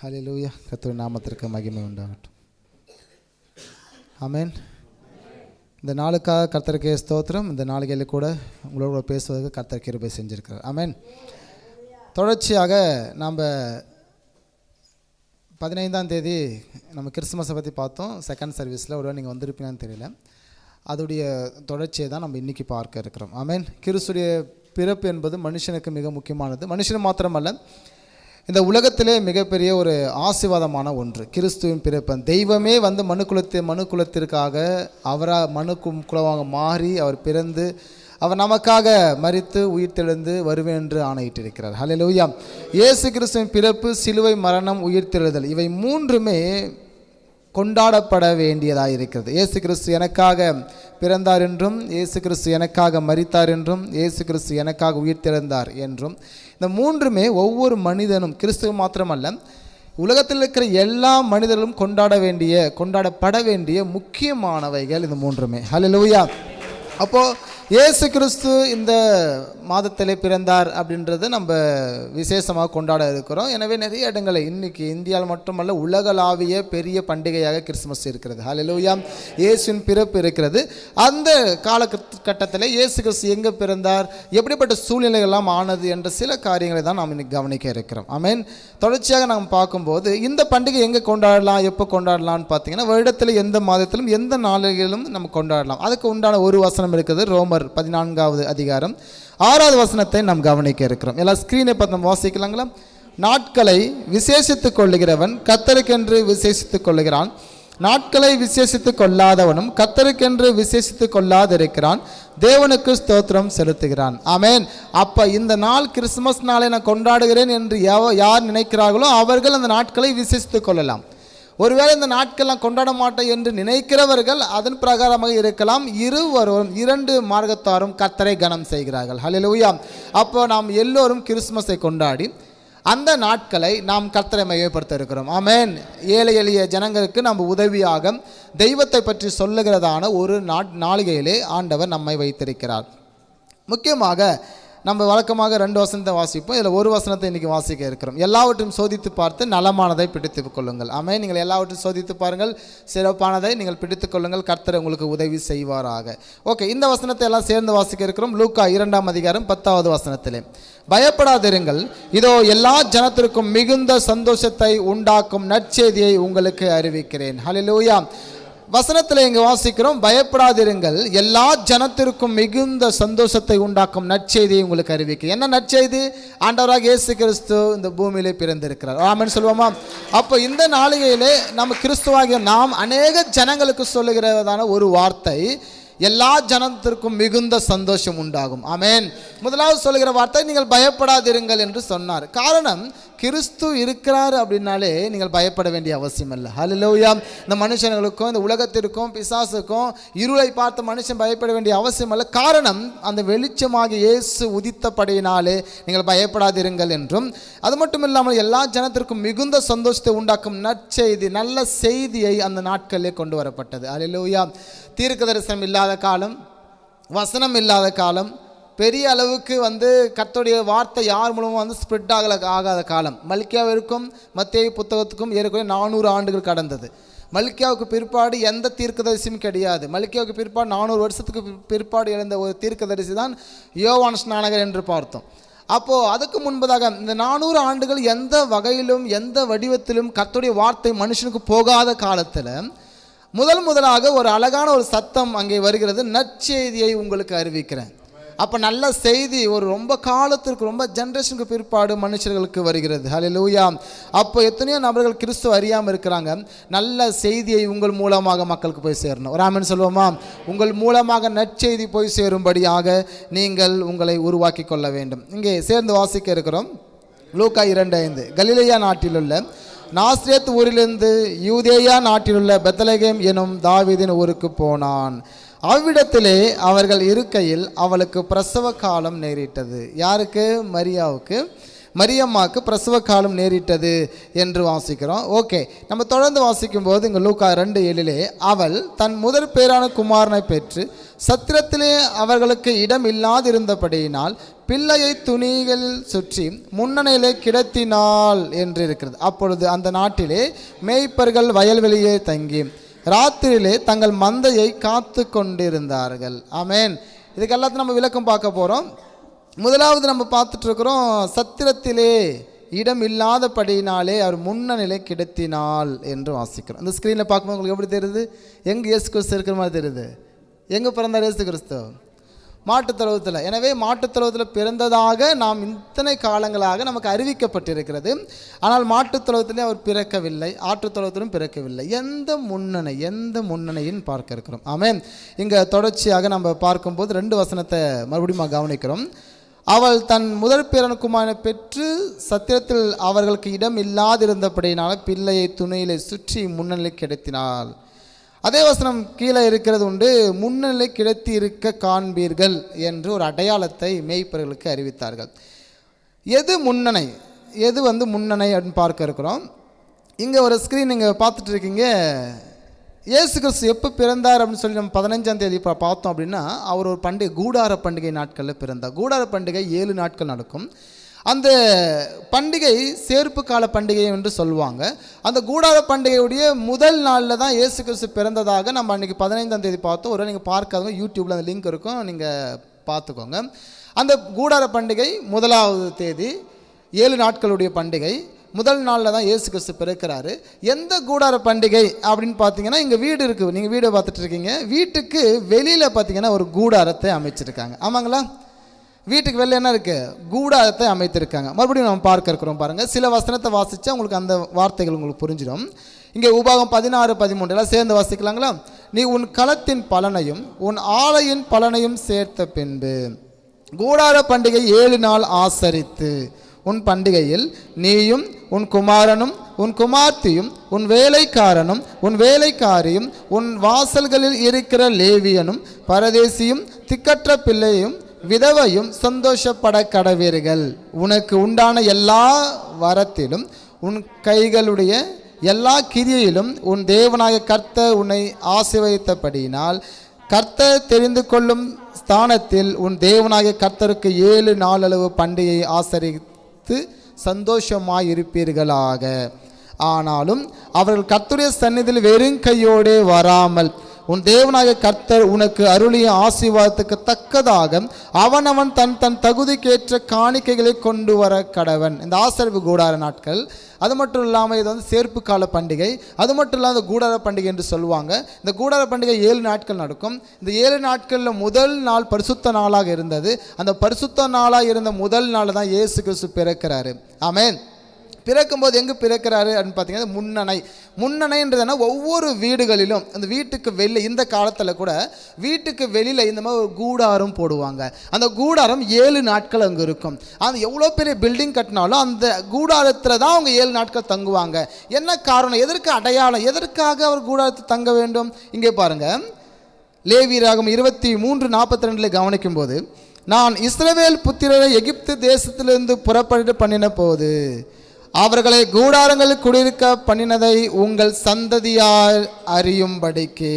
ஹல்லேலூயா. கர்த்தருடைய நாமத்திற்கு மகிமை உண்டாகட்டும். ஆமென். இந்த நாளுக்காக கர்த்தருக்கே ஸ்தோத்திரம். இந்த நாளிகையில் கூட உங்களோட பேசுவதற்கு கர்த்தர் கிருபை செஞ்சிருக்கிறார். ஆமென். தொடர்ச்சியாக நாம் 15ஆம் தேதி நம்ம கிறிஸ்துமஸை பற்றி பார்த்தோம். செகண்ட் சர்வீஸில் ஒருவேளை நீங்கள் வந்திருப்பீங்கன்னு தெரியல. அதோடைய தொடர்ச்சியை தான் நம்ம இன்றைக்கி பார்க்க இருக்கிறோம். ஆமென். கிறிஸ்துடைய பிறப்பு என்பது மனுஷனுக்கு மிக முக்கியமானது. மனுஷன் மாத்திரமல்ல, இந்த உலகத்திலே மிகப்பெரிய ஒரு ஆசீர்வாதமான ஒன்று கிறிஸ்துவின் பிறப்பு. தெய்வமே வந்து மனு குலத்திற்காக அவராக குலவாக மாறி அவர் பிறந்து அவர் நமக்காக மரித்து உயிர்த்தெழுந்து வருவேன் என்று ஆணையிட்டிருக்கிறார். ஹல்லேலூயா. இயேசு கிறிஸ்துவின் பிறப்பு, சிலுவை மரணம், உயிர்த்தெழுதல், இவை மூன்றுமே கொண்டாடப்பட வேண்டியதாக இருக்கிறது. இயேசு கிறிஸ்து எனக்காக பிறந்தார் என்றும், இயேசு கிறிஸ்து எனக்காக மரித்தார் என்றும், இயேசு கிறிஸ்து எனக்காக உயிர்த்தெழுந்தார் என்றும், இந்த மூன்றுமே ஒவ்வொரு மனிதனும், கிறிஸ்துவ மாத்திரமல்ல உலகத்தில் இருக்கிற எல்லா மனிதர்களும் கொண்டாடப்பட வேண்டிய முக்கியமானவைகள் இந்த மூன்றுமே. ஹல்லேலூயா. அப்போது இயேசு கிறிஸ்து இந்த மாதத்திலே பிறந்தார் அப்படின்றத நம்ம விசேஷமாக கொண்டாட இருக்கிறோம். எனவே நிறைய இடங்களில் இன்றைக்கி இந்தியாவில் மட்டுமல்ல உலகளாவிய பெரிய பண்டிகையாக கிறிஸ்துமஸ் இருக்கிறது. ஹல்லேலூயா. இயேசுவின் பிறப்பு இருக்கிறது. அந்த காலகட்டத்தில் இயேசு கிறிஸ்து எங்கே பிறந்தார், எப்படிப்பட்ட சூழ்நிலைகள்லாம் ஆனது என்ற சில காரியங்களை தான் நாம் இன்னைக்கு கவனிக்க இருக்கிறோம். ஆமென். தொடர்ச்சியாக நாம் பார்க்கும்போது இந்த பண்டிகை எங்கே கொண்டாடலாம், எப்போ கொண்டாடலாம்னு பார்த்தீங்கன்னா, வருடத்தில் எந்த மாதத்திலும் எந்த நாளிலும் நம்ம கொண்டாடலாம். அதுக்கு உண்டான ஒரு வசனம் இருக்குது. ரோமர் 14வது அதிகாரம் 6வது வசனத்தை நாம் கவனிக்க இருக்கிறோம். எல்லாம் ஸ்க்ரீனை பார்த்து நம்ம வாசிக்கலாங்களா? நாட்களை விசேஷித்துக் கொள்ளுகிறவன் கர்த்தருக்கென்று விசேஷித்துக் கொள்ளுகிறான், நாட்களை விசேஷித்துக் கொள்ளாதவனும் கர்த்தருக்கென்று விசேஷித்துக் கொள்ளாதிருக்கிறான், தேவனுக்கு ஸ்தோத்திரம் செலுத்துகிறான். ஆமென். அப்போ இந்த நாள் கிறிஸ்துமஸ் நாளை நான் கொண்டாடுகிறேன் என்று யார் நினைக்கிறார்களோ அவர்கள் அந்த நாட்களை விசேஷித்துக் கொள்ளலாம். ஒருவேளை இந்த நாட்கள்லாம் கொண்டாட மாட்டோம் என்று நினைக்கிறவர்கள் அதன் பிரகாரமாக இருக்கலாம். இரண்டு மார்க்கத்தாரும் கர்த்தரை கனம் செய்கிறார்கள். ஹல்லேலூயா. அப்போ நாம் எல்லோரும் கிறிஸ்துமஸை கொண்டாடி அந்த நாட்களை நாம் கர்த்தரை மையப்படுத்த இருக்கிறோம். ஆமென். ஏழை எளிய ஜனங்களுக்கு நம்ம உதவியாக தெய்வத்தை பற்றி சொல்லுகிறதான ஒரு நாளிகையிலே ஆண்டவர் நம்மை வைத்திருக்கிறார். முக்கியமாக நம்ம வழக்கமாக 2 வசனத்தை வாசிப்போம். இதில் ஒரு வசனத்தை இன்றைக்கி வாசிக்க இருக்கிறோம். எல்லாவற்றையும் சோதித்து பார்த்து நலமானதை பிடித்து கொள்ளுங்கள். ஆமென். நீங்கள் எல்லாவற்றையும் சோதித்து பாருங்கள், சிறப்பானதை நீங்கள் பிடித்து கொள்ளுங்கள், கர்த்தர் உங்களுக்கு உதவி செய்வாராக. ஓகே, இந்த வசனத்தை எல்லாம் சேர்ந்து வாசிக்க இருக்கிறோம். லூக்கா 2ஆம் அதிகாரம் 10வது வசனத்திலே, பயப்படாதிருங்கள், இதோ எல்லா ஜனத்திற்கும் மிகுந்த சந்தோஷத்தை உண்டாக்கும் நற்செய்தியை உங்களுக்கு அறிவிக்கிறேன். ஹல்லேலூயா. வசனத்தில் இங்கே வாசிக்கிறோம், பயப்படாதிருங்கள், எல்லா ஜனத்திற்கும் மிகுந்த சந்தோஷத்தை உண்டாக்கும் நற்செய்தியை உங்களுக்கு அறிவிக்க. என்ன நற்செய்தி? ஆண்டவராக இயேசு கிறிஸ்து இந்த பூமியிலே பிறந்திருக்கிறார். ஆமென் சொல்லுவோமா? அப்போ இந்த நாளிகையிலே நம்ம கிறிஸ்துவாகிய நாம் அநேக ஜனங்களுக்கு சொல்லுகிறதான ஒரு வார்த்தை, எல்லா ஜனத்திற்கும் மிகுந்த சந்தோஷம் உண்டாகும். ஆமென். முதலாவது சொல்லுகிற வார்த்தை, நீங்கள் பயப்படாதிருங்கள் என்று சொன்னார். காரணம், கிறிஸ்து இருக்கிறார் அப்படின்னாலே நீங்கள் பயப்பட வேண்டிய அவசியம் இல்லை. ஹல்லேலூயா. இந்த மனுஷர்களுக்கும் இந்த உலகத்திற்கும் பிசாசுக்கும் இருளை பார்த்த மனுஷன் பயப்பட வேண்டிய அவசியம் இல்லை. காரணம், அந்த வெளிச்சமாக இயேசு உதித்தபடியினாலே நீங்கள் பயப்படாதிருங்கள் என்றும், அது மட்டும் இல்லாமல் எல்லா ஜனத்திற்கும் மிகுந்த சந்தோஷத்தை உண்டாக்கும் நற்செய்தி, நல்ல செய்தியை அந்த நாட்களிலே கொண்டு வரப்பட்டது. ஹல்லேலூயா. தீர்க்க தரிசனம் இல்லாத காலம், வசனம் இல்லாத காலம், பெரிய அளவுக்கு கர்த்தருடைய வார்த்தை யார் மூலமாக ஸ்ப்ரெட் ஆகாத காலம். மல்கியாவிற்கும் மத்தேயு புத்தகத்துக்கும் ஏறக்குறைய 400 ஆண்டுகள் கடந்தது. மல்கியாவுக்கு பிற்பாடு எந்த தீர்க்கதரிசியும் கிடையாது. மல்கியாவுக்கு பிற்பாடு 400 வருஷத்துக்கு பிற்பாடு எழுந்த ஒரு தீர்க்கதரிசி தான் யோவான் ஸ்நானகர் என்று பார்த்தோம். அப்போது அதுக்கு முன்பதாக இந்த 400 ஆண்டுகள் எந்த வகையிலும் எந்த வடிவத்திலும் கர்த்தருடைய வார்த்தை மனுஷனுக்கு போகாத காலத்தில் முதலாக ஒரு அழகான ஒரு சத்தம் அங்கே வருகிறது, நற்செய்தியை உங்களுக்கு அறிவிக்கிறேன். அப்போ நல்ல செய்தி ஒரு ரொம்ப காலத்திற்கு, ரொம்ப ஜென்ரேஷனுக்கு பிற்பாடு மனுஷர்களுக்கு வருகிறது. ஹல்லேலூயா. அப்போ எத்தனையோ நபர்கள் கிறிஸ்துவ அறியாமல் இருக்கிறாங்க. நல்ல செய்தியை உங்கள் மூலமாக மக்களுக்கு போய் சேரணும். ஒரு ஆமென் சொல்லுவோமா? உங்கள் மூலமாக நற்செய்தி போய் சேரும்படியாக நீங்கள் உங்களை உருவாக்கி கொள்ள வேண்டும். இங்கே சேர்ந்து வாசிக்க இருக்கிறோம். லூக்கா 2:5, கலிலேயா நாட்டிலுள்ள நாசரேத் ஊரிலிருந்து யூதேயா நாட்டிலுள்ள பெத்லகேம் எனும் தாவீதின் ஊருக்கு போனான். அவ்விடத்திலே அவர்கள் இருக்கையில் அவளுக்கு பிரசவ காலம் நேரிட்டது. யாருக்கு? மரியாவுக்கு. மரியம்மாவுக்கு பிரசவ காலம் நேரிட்டது என்று வாசிக்கிறோம். ஓகே, நம்ம தொடர்ந்து வாசிக்கும் போது இங்கே லூக்கா 2:7 அவள் தன் முதற் பேரான குமாரனை பெற்று சத்திரத்திலே அவர்களுக்கு இடம் இல்லாதிருந்தபடியினால் பிள்ளையை துணிகளில் சுற்றி முன்னணியிலே கிடத்தினாள் என்று இருக்கிறது. அப்பொழுது அந்த நாட்டிலே மேய்ப்பர்கள் வயல்வெளியே தங்கி ராத்திரியிலே தங்கள் மந்தையை காத்து கொண்டிருந்தார்கள். ஆமேன். இதுக்கு எல்லாத்தையும் நம்ம விளக்கம் பார்க்க போகிறோம். முதலாவது நம்ம பார்த்துட்ருக்குறோம், சத்திரத்திலே இடம் இல்லாதபடியினாலே அவர் முன்னணியிலே கிடத்தினாள் என்று வாசிக்கிறோம். இந்த ஸ்க்ரீனில் பார்க்கும்போது உங்களுக்கு எப்படி தெரியுது? எங்கே இயேசு கிறிஸ்து இருக்கிற மாதிரி தெரியுது. எங்கே பிறந்தார் இயேசு கிறிஸ்து? மாட்டுத்தொழுவத்தில். எனவே மாட்டுத்தொழுவத்தில் பிறந்ததாக நாம் இத்தனை காலங்களாக நமக்கு அறிவிக்கப்பட்டிருக்கிறது. ஆனால் மாட்டுத்தொழுவத்திலே அவர் பிறக்கவில்லை, ஆட்டுத்தொழுவத்திலும் பிறக்கவில்லை. எந்த முன்னணின்னு பார்க்க இருக்கிறோம். ஆமென். இங்கே தொடர்ச்சியாக நம்ம பார்க்கும்போது 2 வசனத்தை மறுபடியும் கவனிக்கிறோம். அவள் தன் முதற் பேரான குமாரனை பெற்று சத்திரத்தில் அவர்களுக்கு இடம் இல்லாதிருந்தபடியினால பிள்ளையை துணியிலே சுற்றி முன்னணியில் கிடத்தினாள். அதே வசனம் கீழே இருக்கிறது உண்டு, முன்னிலை கிடத்தி இருக்க காண்பீர்கள் என்று ஒரு அடையாளத்தை மேய்ப்பர்களுக்கு அறிவித்தார்கள். எது முன்னணை, எது முன்னணை அப்படின்னு பார்க்க இருக்கிறோம். இங்கே ஒரு ஸ்க்ரீன் நீங்கள் பார்த்துட்டு இருக்கீங்க. இயேசு கிறிஸ்து எப்போ பிறந்தார் அப்படின்னு சொல்லி நம்ம 15ஆம் தேதி பார்த்தோம் அப்படின்னா, அவர் ஒரு பண்டிகை, கூடார பண்டிகை நாட்களில் பிறந்தார். கூடார பண்டிகை 7 நாட்கள் நடக்கும். அந்த பண்டிகை சேர்ப்பு கால பண்டிகை என்று சொல்லுவாங்க. அந்த கூடார பண்டிகையுடைய முதல் நாளில் தான் இயேசு கிறிஸ்து பிறந்ததாக நம்ம அன்றைக்கி 15ஆம் தேதி பார்த்தோம். ஒரு நீங்கள் பார்க்காதவங்க யூடியூப்பில் அந்த லிங்க் இருக்கும், நீங்கள் பார்த்துக்கோங்க. அந்த கூடார பண்டிகை முதலாவது தேதி, 7 நாட்களுடைய பண்டிகை. முதல் நாளில் தான் இயேசு கிறிஸ்து பிறக்கிறாரு. எந்த கூடார பண்டிகை அப்படின்னு பார்த்தீங்கன்னா, இங்கே வீடு இருக்குது, நீங்கள் வீடை பார்த்துட்டு இருக்கீங்க. வீட்டுக்கு வெளியில் பார்த்தீங்கன்னா ஒரு கூடாரத்தை அமைச்சிருக்காங்க. ஆமாங்களா? வீட்டுக்கு வெளில என்ன இருக்குது? கூடாரத்தை அமைத்திருக்காங்க. மறுபடியும் நம்ம பார்க்க இருக்கிறோம் பாருங்கள். சில வசனத்தை வாசித்தா உங்களுக்கு அந்த வார்த்தைகள் உங்களுக்கு புரிஞ்சிடும். இங்கே உபாகம் 16-13 எல்லாம் சேர்ந்து வாசிக்கலாங்களா? நீ உன் களத்தின் பலனையும் உன் ஆலையின் பலனையும் சேர்த்த பின்பு கூடார பண்டிகை 7 நாள் ஆசரித்து உன் பண்டிகையில் நீயும் உன் குமாரனும் உன் குமார்த்தியும் உன் வேலைக்காரனும் உன் வேலைக்காரியும் உன் வாசல்களில் இருக்கிற லேவியனும் பரதேசியும் திக்கற்ற பிள்ளையும் விதவையும் சந்தோஷப்பட கடவீர்கள். உனக்கு உண்டான எல்லா வரத்திலும் உன் கைகளுடைய எல்லா கிரியையிலும் உன் தேவனாய கர்த்தர் உன்னை ஆசீர்வதித்தபடியினால் கர்த்தர் தெரிந்து கொள்ளும் ஸ்தானத்தில் உன் தேவனாய கர்த்தருக்கு 7 நாளளவு பண்டிகையை ஆசரித்து சந்தோஷமாயிருப்பீர்களாக. ஆனாலும் அவர்கள் கர்த்தருடைய சந்நிதியில் வெறும் கையோடே வராமல் உன் தேவனாய கர்த்தர் உனக்கு அருளிய ஆசீர்வாதத்துக்கு தக்கதாக அவனவன் தன் தன் தகுதிக்கேற்ற காணிக்கைகளை கொண்டு வர கடவன். இந்த ஆசரிப்பு கூடார நாட்கள். அது மட்டும் இல்லாமல் இது சேர்ப்பு கால பண்டிகை. அது மட்டும் இல்லாமல் கூடார பண்டிகை என்று சொல்லுவாங்க. இந்த கூடார பண்டிகை 7 நாட்கள் நடக்கும். இந்த 7 நாட்களில் முதல் நாள் பரிசுத்த நாளாக இருந்தது. அந்த பரிசுத்த நாளாக இருந்த முதல் நாள் தான் இயேசு கிறிஸ்து பிறக்கிறாரு. ஆமென். பிறக்கும்போது எங்கே பிறக்கிறாரு அப்படின்னு பார்த்தீங்கன்னா, முன்னணைன்றதுனா ஒவ்வொரு வீடுகளிலும் அந்த வீட்டுக்கு வெளியே, இந்த காலத்தில் கூட வீட்டுக்கு வெளியில் இந்த மாதிரி ஒரு கூடாரம் போடுவாங்க. அந்த கூடாரம் 7 நாட்கள் அங்கே இருக்கும். அந்த எவ்வளோ பெரிய பில்டிங் கட்டினாலும் அந்த கூடாரத்தில் தான் அவங்க 7 நாட்கள் தங்குவாங்க. என்ன காரணம், எதற்கு அடையாளம், எதற்காக அவர் கூடாரத்தில் தங்க வேண்டும்? இங்கே பாருங்கள், லேவியராகமம் 23:42 கவனிக்கும் போது, நான் இஸ்ரவேல் புத்திரரை எகிப்து தேசத்திலிருந்து புறப்பட்டு பண்ணின போது அவர்களை கூடாரங்களில் குடியிருக்க பண்ணினதை உங்கள் சந்ததியார் அறியும்படிக்கு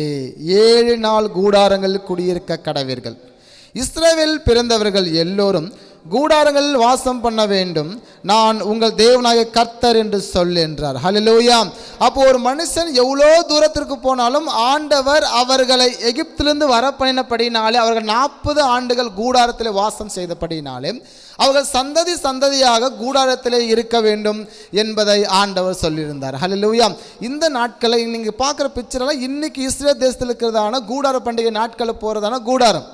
7 நாள் கூடாரங்களில் குடியிருக்க கடவீர்கள். இஸ்ரவேல் பிறந்தவர்கள் எல்லோரும் கூடாரங்களில் வாசம் பண்ண வேண்டும், நான் உங்கள் தேவனாய கர்த்தர் என்று சொல் என்றார். ஹல்லேலூயா. அப்போ ஒரு மனுஷன் எவ்வளோ தூரத்திற்கு போனாலும் ஆண்டவர் அவர்களை எகிப்திலிருந்து வர பண்ணினபடினாலே, அவர்கள் 40 ஆண்டுகள் கூடாரத்தில் வாசம் செய்தபடினாலே அவர்கள் சந்ததி சந்ததியாக கூடாரத்திலே இருக்க வேண்டும் என்பதை ஆண்டவர் சொல்லியிருந்தார். ஹல்லேலூயா. இந்த நாட்களை நீங்கள் பார்க்குற பிக்சரெல்லாம் இன்னைக்கு இஸ்ரேல் தேசத்தில் இருக்கிறதான கூடார பண்டிகை நாட்களை போகிறதான கூடாரம்.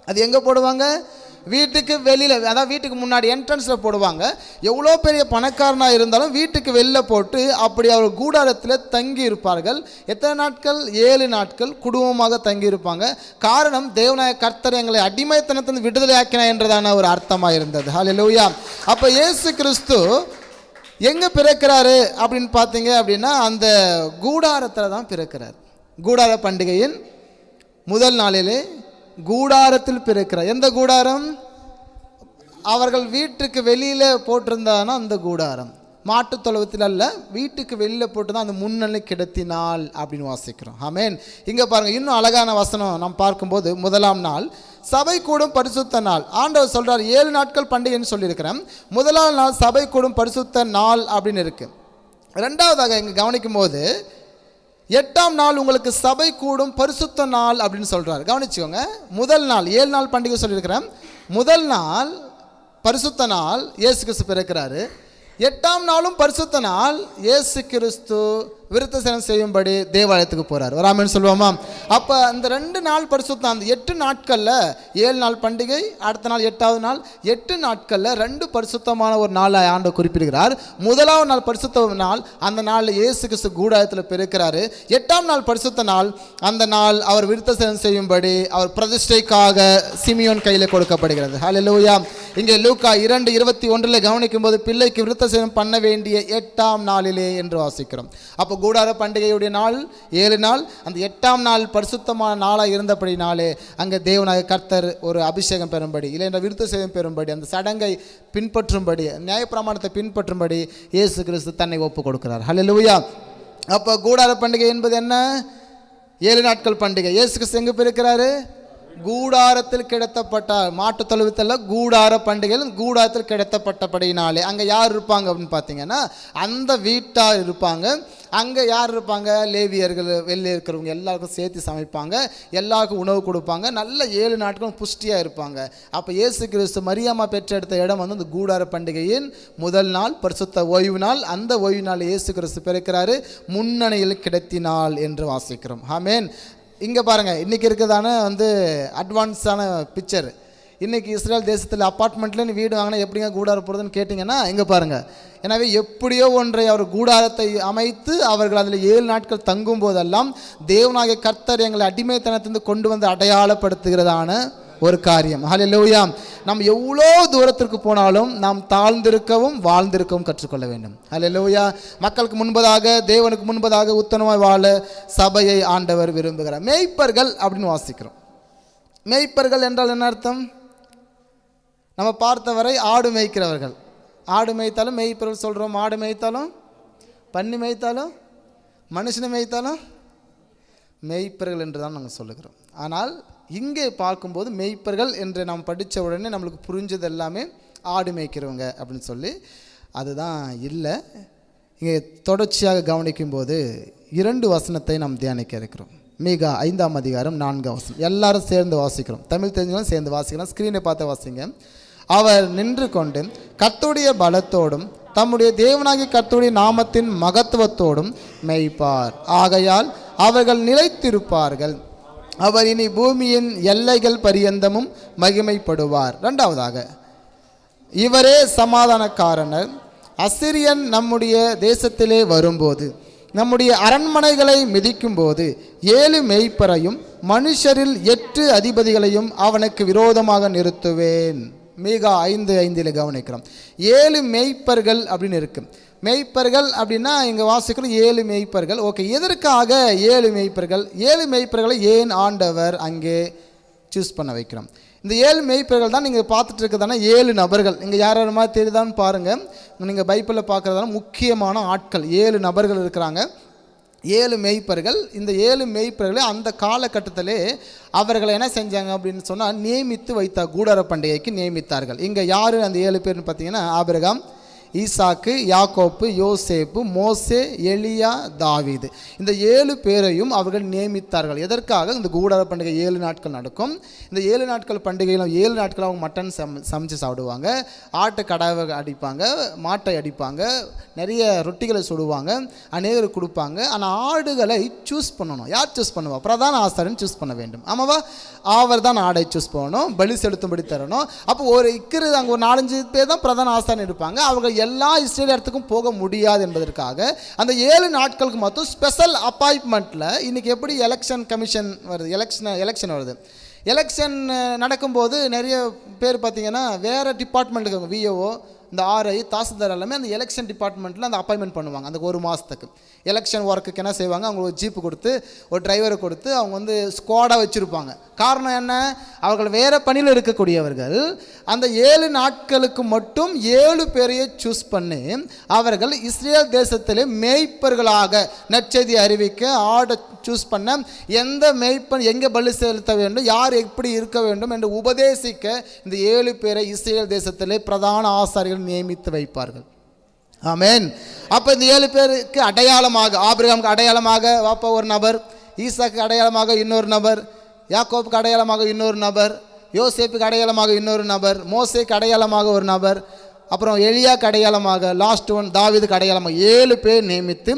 அது எங்கே போடுவாங்க? வீட்டுக்கு வெளியில், அதாவது வீட்டுக்கு முன்னாடி என்ட்ரன்ஸில் போடுவாங்க. எவ்வளோ பெரிய பணக்காரனாக இருந்தாலும் வீட்டுக்கு வெளில போட்டு அப்படி அவர் கூடாரத்தில் தங்கி இருப்பார்கள். எத்தனை நாட்கள்? 7 நாட்கள் குடும்பமாக தங்கி இருப்பாங்க. காரணம், தேவனாய கர்த்தர் எங்களை அடிமைத்தனத்திலிருந்து விடுதலை ஆக்கினா என்றதான ஒரு அர்த்தமாக இருந்தது. ஹல்லேலூயா. அப்போ இயேசு கிறிஸ்து எங்கே பிறக்கிறாரு அப்படின்னு பார்த்தீங்க அப்படின்னா, அந்த கூடாரத்தில் தான் பிறக்கிறார். கூடார பண்டிகையின் முதல் நாளிலே கூடாரத்தில் பிறக்கிறார். எந்த கூடாரம்? அவர்கள் வீட்டுக்கு வெளியில் போட்டிருந்தானா அந்த கூடாரம், மாட்டு தொழுவத்தில் அல்ல, வீட்டுக்கு வெளியில் போட்டு தான் அந்த முன்னணி கிடத்தினாள் அப்படின்னு வாசிக்கிறோம். ஆமென். இங்கே பாருங்கள், இன்னும் அழகான வசனம் நாம் பார்க்கும்போது, முதலாம் நாள் சபை கூடும் பரிசுத்த நாள். ஆண்டவர் சொல்கிறார் 7 நாட்கள் பண்டிகைன்னு சொல்லியிருக்கிறேன். முதலாம் நாள் சபை கூடும் பரிசுத்த நாள் அப்படின்னு இருக்கு. ரெண்டாவதாக இங்கே கவனிக்கும் போது 8ஆம் நாள் உங்களுக்கு சபை கூடும் பரிசுத்த நாள் அப்படின்னு சொல்கிறார். கவனிச்சுக்கோங்க, முதல் நாள் 7 நாள் பண்டிகை சொல்லியிருக்கிறேன். முதல் நாள் பரிசுத்த நாள், இயேசு கிறிஸ்து பிறக்கிறாரு. 8ஆம் நாளும் பரிசுத்த நாள், இயேசு கிறிஸ்து விருத்தசேதனம் செய்யும்படி தேவாலயத்துக்கு போகிறார். வராமன்னு சொல்லுவோமா? அப்போ அந்த 2 நாள் பரிசுத்த, அந்த 8 நாட்களில் 7 நாள் பண்டிகை, அடுத்த நாள் 8வது நாள், 8 நாட்களில் 2 பரிசுத்தமான ஒரு நாளை ஆண்டவர் குறிப்பிடுகிறார். முதலாவது நாள் பரிசுத்த நாள், அந்த நாளில் இயேசு கிறிஸ்து கூடாரத்தில் பிறக்கிறாரு. 8ஆம் நாள் பரிசுத்த நாள், அந்த நாள் அவர் விருத்தசேதனம் செய்யும்படி அவர் பிரதிஷ்டைக்காக சிமியோன் கையில் கொடுக்கப்படுகிறது. ஹல்லேலூயா. இங்கே லூக்கா 2:21 கவனிக்கும் போது, பிள்ளைக்கு விருத்தசேதனம் பண்ண வேண்டிய 8ஆம் நாளிலே என்று வாசிக்கிறோம். அப்போ கூடார பண்டிகையுடைய நாள் 7 நாள், அந்த 8ஆம் நாள் பரிசுத்தமான நாளாக இருந்தபடினாலே அங்கே தேவனாக கர்த்தர் ஒரு அபிஷேகம் பெறும்படி, இல்லை என்ற விருத்தசேதனம் பெறும்படி, அந்த சடங்கை பின்பற்றும்படி, நியாயப்பிரமாணத்தை பின்பற்றும்படி இயேசு கிறிஸ்து தன்னை ஒப்பு கொடுக்கிறார். ஹல்லேலூயா. அப்போ கூடார பண்டிகை என்பது என்ன? 7 நாட்கள் பண்டிகை. இயேசு கிறிஸ்து எங்கே பிறக்கிறாரு? கூடாரத்தில் கிடத்தப்பட்டார். மாட்டு தொழுவத்தில் கூடார பண்டிகையில் கூடாரத்தில் கிடத்தப்பட்டபடினாலே அங்கே யார் இருப்பாங்க அப்படின்னு பார்த்தீங்கன்னா, அந்த வீட்டார் இருப்பாங்க. அங்கே யார் இருப்பாங்க? லேவியர்கள், வெளியே இருக்கிறவங்க எல்லாருக்கும் சேர்த்து சமைப்பாங்க, எல்லாருக்கும் உணவு கொடுப்பாங்க, நல்ல 7 நாட்களும் புஷ்டியாக இருப்பாங்க. அப்போ இயேசு கிறிஸ்து மரியாமா பெற்றெடுத்த இடம் வந்து அந்த கூடார பண்டிகையின் முதல் நாள், பரிசுத்த ஓய்வு நாள். அந்த ஓய்வு நாள் இயேசு கிறிஸ்து பிறக்கிறாரு, முன்னணியில் கிடத்தினாள் என்று வாசிக்கிறோம். ஆமென். இங்கே பாருங்கள், இன்றைக்கி இருக்கிறதான வந்து அட்வான்ஸான பிக்சர். இன்றைக்கி இஸ்ரேல் தேசத்தில் அப்பார்ட்மெண்ட்டில் வீடு வாங்கினா எப்படிங்க கூடாரம் போடுறதுன்னு கேட்டிங்கன்னா, இங்கே பாருங்கள். எனவே எப்படியோ ஒன்றை அவர் கூடாரத்தை அமைத்து அவர்கள் அதில் 7 நாட்கள் தங்கும் போதெல்லாம் தேவனாகிய கர்த்தர் எங்களை அடிமைத்தனத்திலிருந்து கொண்டு வந்து அடையாளப்படுத்துகிறதான ஒரு காரியம். ஹல்லேலூயா. நாம் எவ்வளோ தூரத்திற்கு போனாலும் நாம் தாழ்ந்திருக்கவும் வாழ்ந்திருக்கவும் கற்றுக்கொள்ள வேண்டும். ஹல்லேலூயா. மக்களுக்கு முன்பதாக, தேவனுக்கு முன்பதாக உத்தமமாய் வாழ சபையை ஆண்டவர் விரும்புகிறார். மேய்ப்பர்கள் அப்படின்னு வாசிக்கிறோம். மேய்ப்பர்கள் என்றால் என்ன அர்த்தம்? நம்ம பார்த்தவரை ஆடு மேய்க்கிறவர்கள். ஆடு மேய்த்தாலும் மேய்ப்பர்கள் சொல்கிறோம். ஆடு மேய்த்தாலும், பன்னி மேய்த்தாலும், மனுஷனை மேய்த்தாலும் மேய்ப்பர்கள் என்று தான் நாங்கள் சொல்லுகிறோம். ஆனால் இங்கே பார்க்கும்போது மேய்ப்பர்கள் என்று நாம் படித்த உடனே நம்மளுக்கு புரிஞ்சது எல்லாமே ஆடு மேய்க்கிறவங்க அப்படின்னு சொல்லி, அதுதான் இல்லை. இங்கே தொடர்ச்சியாக கவனிக்கும்போது 2 வசனத்தை நாம் தியானிக்க இருக்கிறோம். மீகா 5ஆம் அதிகாரம் 4ஆம் வசனம். எல்லாரும் சேர்ந்து வாசிக்கிறோம். தமிழ் தெரிஞ்சவங்க சேர்ந்து வாசிக்கிறோம். ஸ்க்ரீனை பார்த்து வாசிங்க. அவர் நின்று கொண்டு கர்த்தருடைய பலத்தோடும் தம்முடைய தேவனாகிய கர்த்தருடைய நாமத்தின் மகத்துவத்தோடும் மேய்ப்பார். ஆகையால் அவர்கள் நிலைத்திருப்பார்கள். அவர் இனி பூமியின் எல்லைகள் பரியந்தமும் மகிமைப்படுவார். 2வதாக, இவரே சமாதானக்காரனர். அசிரியன் நம்முடைய தேசத்திலே வரும்போது, நம்முடைய அரண்மனைகளை மிதிக்கும்போது 7 மேய்ப்பரையும் மனுஷரில் 8 அதிபதிகளையும் அவனுக்கு விரோதமாக நிறுத்துவேன். மீகா 5:5 கவனிக்கிறோம். 7 மேய்ப்பர்கள் அப்படின்னு இருக்கு. மேய்ப்பர்கள் அப்படின்னா இங்கே வாசிக்கிறோம் 7 மேய்ப்பர்கள். ஓகே, எதற்காக 7 மேய்ப்பர்கள்? 7 மேய்ப்பர்களை ஏன் ஆண்டவர் அங்கே சூஸ் பண்ண வைக்கிறோம்? இந்த 7 மேய்ப்பர்கள் தான் நீங்கள் பார்த்துட்டு இருக்கிறதான 7 நபர்கள். இங்கே யார் யார் மாதிரி தெரியுதான்னு பாருங்கள். நீங்கள் பைபிளில் பார்க்குறதான முக்கியமான ஆட்கள் 7 நபர்கள் இருக்கிறாங்க. 7 மேய்ப்பர்கள். இந்த 7 மேய்ப்பர்களை அந்த காலகட்டத்திலே அவர்களை என்ன செஞ்சாங்க அப்படின்னு சொன்னால், நியமித்து வைத்தார். கூடார பண்டிகைக்கு நியமித்தார்கள். இங்கே யார் அந்த 7 பேர்னு பார்த்தீங்கன்னா, ஆபிரகாம், ஈசாக்கு, யாக்கோப்பு, யோசேப்பு, மோசே, எலியா, தாவீது. இந்த 7 பேரையும் அவர்கள் நியமித்தார்கள். எதற்காக? இந்த கூடார பண்டிகை 7 நாட்கள் நடக்கும். இந்த 7 நாட்கள் பண்டிகையில் 7 நாட்கள் அவங்க மட்டன் சமைச்சு சாப்பிடுவாங்க, ஆட்டு கடாவை அடிப்பாங்க, மாட்டை அடிப்பாங்க, நிறைய ரொட்டிகளை சுடுவாங்க, அநேகருக்கு கொடுப்பாங்க. ஆனால் ஆடுகளை சூஸ் பண்ணணும். யார் சூஸ் பண்ணுவா? பிரதான ஆசாரியன் சூஸ் பண்ண வேண்டும். ஆமாவா? அவர் தான் ஆடை சூஸ் பண்ணணும், பலி செலுத்தும்படி தரணும். அப்போ ஒரு இருக்கிறது அங்கே ஒரு 4-5 பேர் தான் பிரதான ஆசாரியன் இருப்பாங்க. அவங்க எல்லா இஸ்ரேல் இடத்துக்கும் போக முடியாது என்பதற்காக அந்த 7 நாட்களுக்கு மட்டும் ஸ்பெஷல் அப்பாயின்மெண்ட்டில், இன்றைக்கி எப்படி எலெக்ஷன் கமிஷன் வருது, எலெக்ஷன் வருது, எலெக்ஷன் நடக்கும்போது நிறைய பேர் பார்த்திங்கன்னா வேறு டிபார்ட்மெண்ட்டுக்கு, விஓஓ, இந்த ஆர்ஐ தாசில்தார் எல்லாமே அந்த எலெக்ஷன் டிபார்ட்மெண்ட்டில் அந்த அப்பாயின்மெண்ட் பண்ணுவாங்க. அந்த ஒரு மாதத்துக்கு எலெக்ஷன் ஒர்க்குக்கு என்ன செய்வாங்க, அவங்க ஒரு ஜீப்பு கொடுத்து ஒரு டிரைவரை கொடுத்து அவங்க வந்து ஸ்குவாடாக வச்சுருப்பாங்க. காரணம் என்ன, அவர்கள் வேறு பணியில் இருக்கக்கூடியவர்கள். அந்த 7 நாட்களுக்கு மட்டும் 7 பேரையே சூஸ் பண்ணி அவர்கள் இஸ்ரேல் தேசத்திலே மேய்ப்பர்களாக நற்செய்தி அறிவிக்க ஆட சூஸ் பண்ண, எந்த மேய்ப்பன் எங்கே பலி செலுத்த வேண்டும், யார் எப்படி இருக்க வேண்டும் என்று உபதேசிக்க இந்த 7 பேரை இஸ்ரேல் தேசத்திலே பிரதான ஆசாரியர்கள் நியமித்து வைப்பார்கள். ஆமென். அப்போ இந்த 7 பேருக்கு அடையாளமாக, ஆபிரகாமுக்கு அடையாளமாக வாப்பா ஒரு நபர், ஈசாக்கு அடையாளமாக இன்னொரு நபர், யாக்கோப்புக்கு அடையாளமாக இன்னொரு நபர், யோசேப்புக்கு அடையாளமாக இன்னொரு நபர், மோசேக்கு அடையாளமாக ஒரு நபர், அப்புறம் எலியாக்கு அடையாளமாக லாஸ்ட் ஒன் தாவீதுக்கு அடையாளமாக 7 பேர் நியமித்து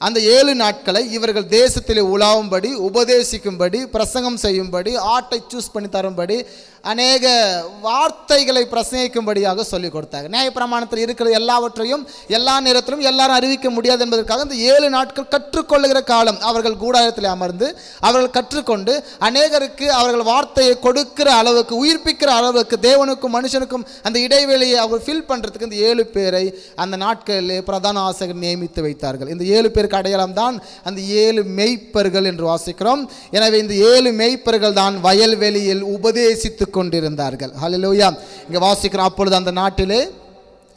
அந்த 7 நாட்களை இவர்கள் தேசத்திலே உலாவும்படி, உபதேசிக்கும்படி, பிரசங்கம் செய்யும்படி, ஆட்டை சூஸ் பண்ணி தரும்படி, அநேக வார்த்தைகளை பிரசங்கிக்கும்படியாக சொல்லிக் கொடுத்தாங்க. நியாயப்பிரமாணத்தில் இருக்கிற எல்லாவற்றையும் எல்லா நேரத்திலும் எல்லாரும் அறிவிக்க முடியாது என்பதற்காக இந்த 7 நாட்கள் கற்றுக்கொள்ளுகிற காலம். அவர்கள் கூடாரத்தில் அமர்ந்து அவர்கள் கற்றுக்கொண்டு அநேகருக்கு அவர்கள் வார்த்தையை கொடுக்கிற அளவுக்கு, உயிர்ப்பிக்கிற அளவுக்கு, தேவனுக்கும் மனுஷனுக்கும் அந்த இடைவெளியை அவர் ஃபில் பண்ணுறதுக்கு இந்த 7 பேரை அந்த நாட்களிலே பிரதான ஆசிரியர் நியமித்து வைத்தார்கள். இந்த 7 பேருக்கு அடையாளம் தான் அந்த 7 மெய்ப்பர்கள் என்று வாசிக்கிறோம். எனவே இந்த 7 மெய்ப்பர்கள் தான் வயல்வெளியில் உபதேசித்து கொண்டிருந்தார்கள். ஹல்லேலூயா. இங்கே வாசிக்கிறோம், அப்பொழுது அந்த நாட்டிலே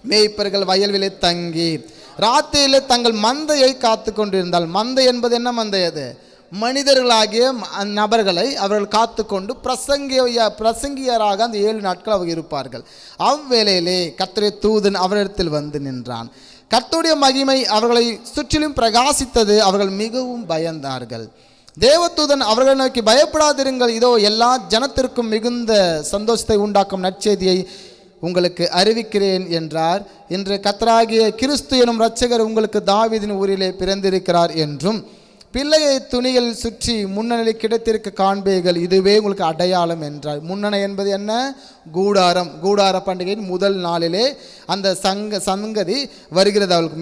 மேய்ப்பர்கள் வயல்வெளியை தங்கி ராத்திரியிலே தங்கள் மந்தையை காத்து கொண்டிருந்தால், மந்தை என்பது என்ன மந்தை? அது மனிதர்களாகிய நபர்களை அவர்கள் காத்து கொண்டு பிரசங்கியராக அந்த 7 நாட்கள் அவர் இருப்பார்கள். அவ்வேளையிலே கர்த்தருடைய தூதன் அவரிடத்தில் வந்து நின்றான். கர்த்தருடைய மகிமை அவர்களை சுற்றிலும் பிரகாசித்தது. அவர்கள் மிகவும் பயந்தார்கள். தேவதூதன் அவர்களை நோக்கி, பயப்படாதிருங்கள், இதோ எல்லா ஜனத்திற்கும் மிகுந்த சந்தோஷத்தை உண்டாக்கும் நற்செய்தியை உங்களுக்கு அறிவிக்கிறேன் என்றார். இன்று கர்த்தராகிய கிறிஸ்து எனும் இரட்சகர் உங்களுக்கு தாவீதின் ஊரிலே பிறந்திருக்கிறார் என்றும், பிள்ளையை துணிகள் சுற்றி முன்னணியில் கிடைத்திருக்க காண்பீர்கள், இதுவே உங்களுக்கு அடையாளம் என்றார். முன்னணி என்பது என்ன? கூடாரம். கூடார பண்டிகையின் முதல் நாளிலே அந்த சங்கதி வருகிறது. அவளுக்கு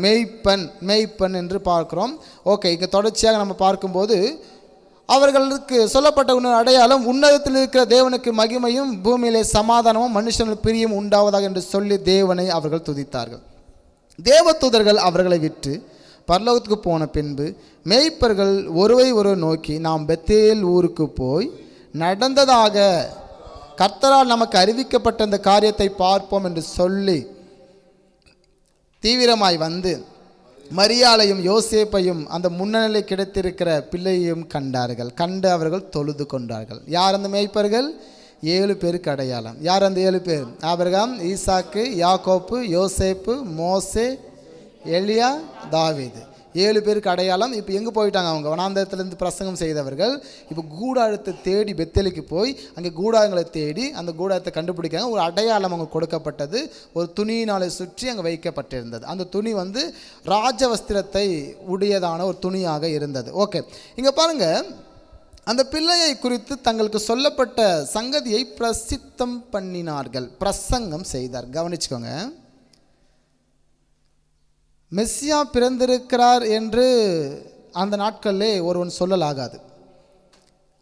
மெய்ப்பன் என்று பார்க்கிறோம். ஓகே, இங்கே தொடர்ச்சியாக நம்ம பார்க்கும்போது அவர்களுக்கு சொல்லப்பட்ட இன்னொரு அடையாளம், உன்னதத்தில் இருக்கிற தேவனுக்கு மகிமையும் பூமியிலே சமாதானமும் மனுஷனுக்கு பிரியம் உண்டாவதாக என்று சொல்லி தேவனை அவர்கள் துதித்தார்கள். தேவதூதர்கள் அவர்களை விட்டு பரலோகத்துக்கு போன பின்பு மேய்ப்பர்கள் ஒருவரை நோக்கி, நாம் பெத்தேல் ஊருக்கு போய் நடந்ததாக கர்த்தரால் நமக்கு அறிவிக்கப்பட்ட இந்த காரியத்தை பார்ப்போம் என்று சொல்லி தீவிரமாய் வந்து மரியாளையும் யோசேப்பையும் அந்த முன்னணியில் கிடைத்திருக்கிற பிள்ளையையும் கண்டார்கள். கண்டு அவர்கள் தொழுது கொண்டார்கள். யார் அந்த மேய்ப்பர்கள்? 7 பேருக்கு அடையாளம். யார் அந்த 7 பேர்? ஆபிரகாம், ஈசாக்கு, யாக்கோப்பு, யோசேப்பு, மோசே, எலியா, தாவீது. 7 பேருக்கு அடையாளம். இப்போ எங்கே போயிட்டாங்க? அவங்க வனாந்தரத்திலிருந்து பிரசங்கம் செய்தவர்கள் இப்போ கூடாரத்தை தேடி பெத்தேலுக்கு போய் அங்கே கூடாரங்களை தேடி அந்த கூடாரத்தை கண்டுபிடிக்காங்க. ஒரு அடையாளம் அங்கே கொடுக்கப்பட்டது. ஒரு துணியினாலே சுற்றி அங்கே வைக்கப்பட்டிருந்தது. அந்த துணி வந்து ராஜவஸ்திரத்தை உடையதான ஒரு துணியாக இருந்தது. ஓகே, இங்கே பாருங்கள், அந்த பிள்ளையை குறித்து தங்களுக்கு சொல்லப்பட்ட சங்கதியை பிரசித்தம் பண்ணினார்கள், பிரசங்கம் செய்தார். கவனிச்சுக்கோங்க, மெஸ்ஸியா பிறந்திருக்கிறார் என்று அந்த நாட்களிலே ஒருவன் சொல்லலாகாது.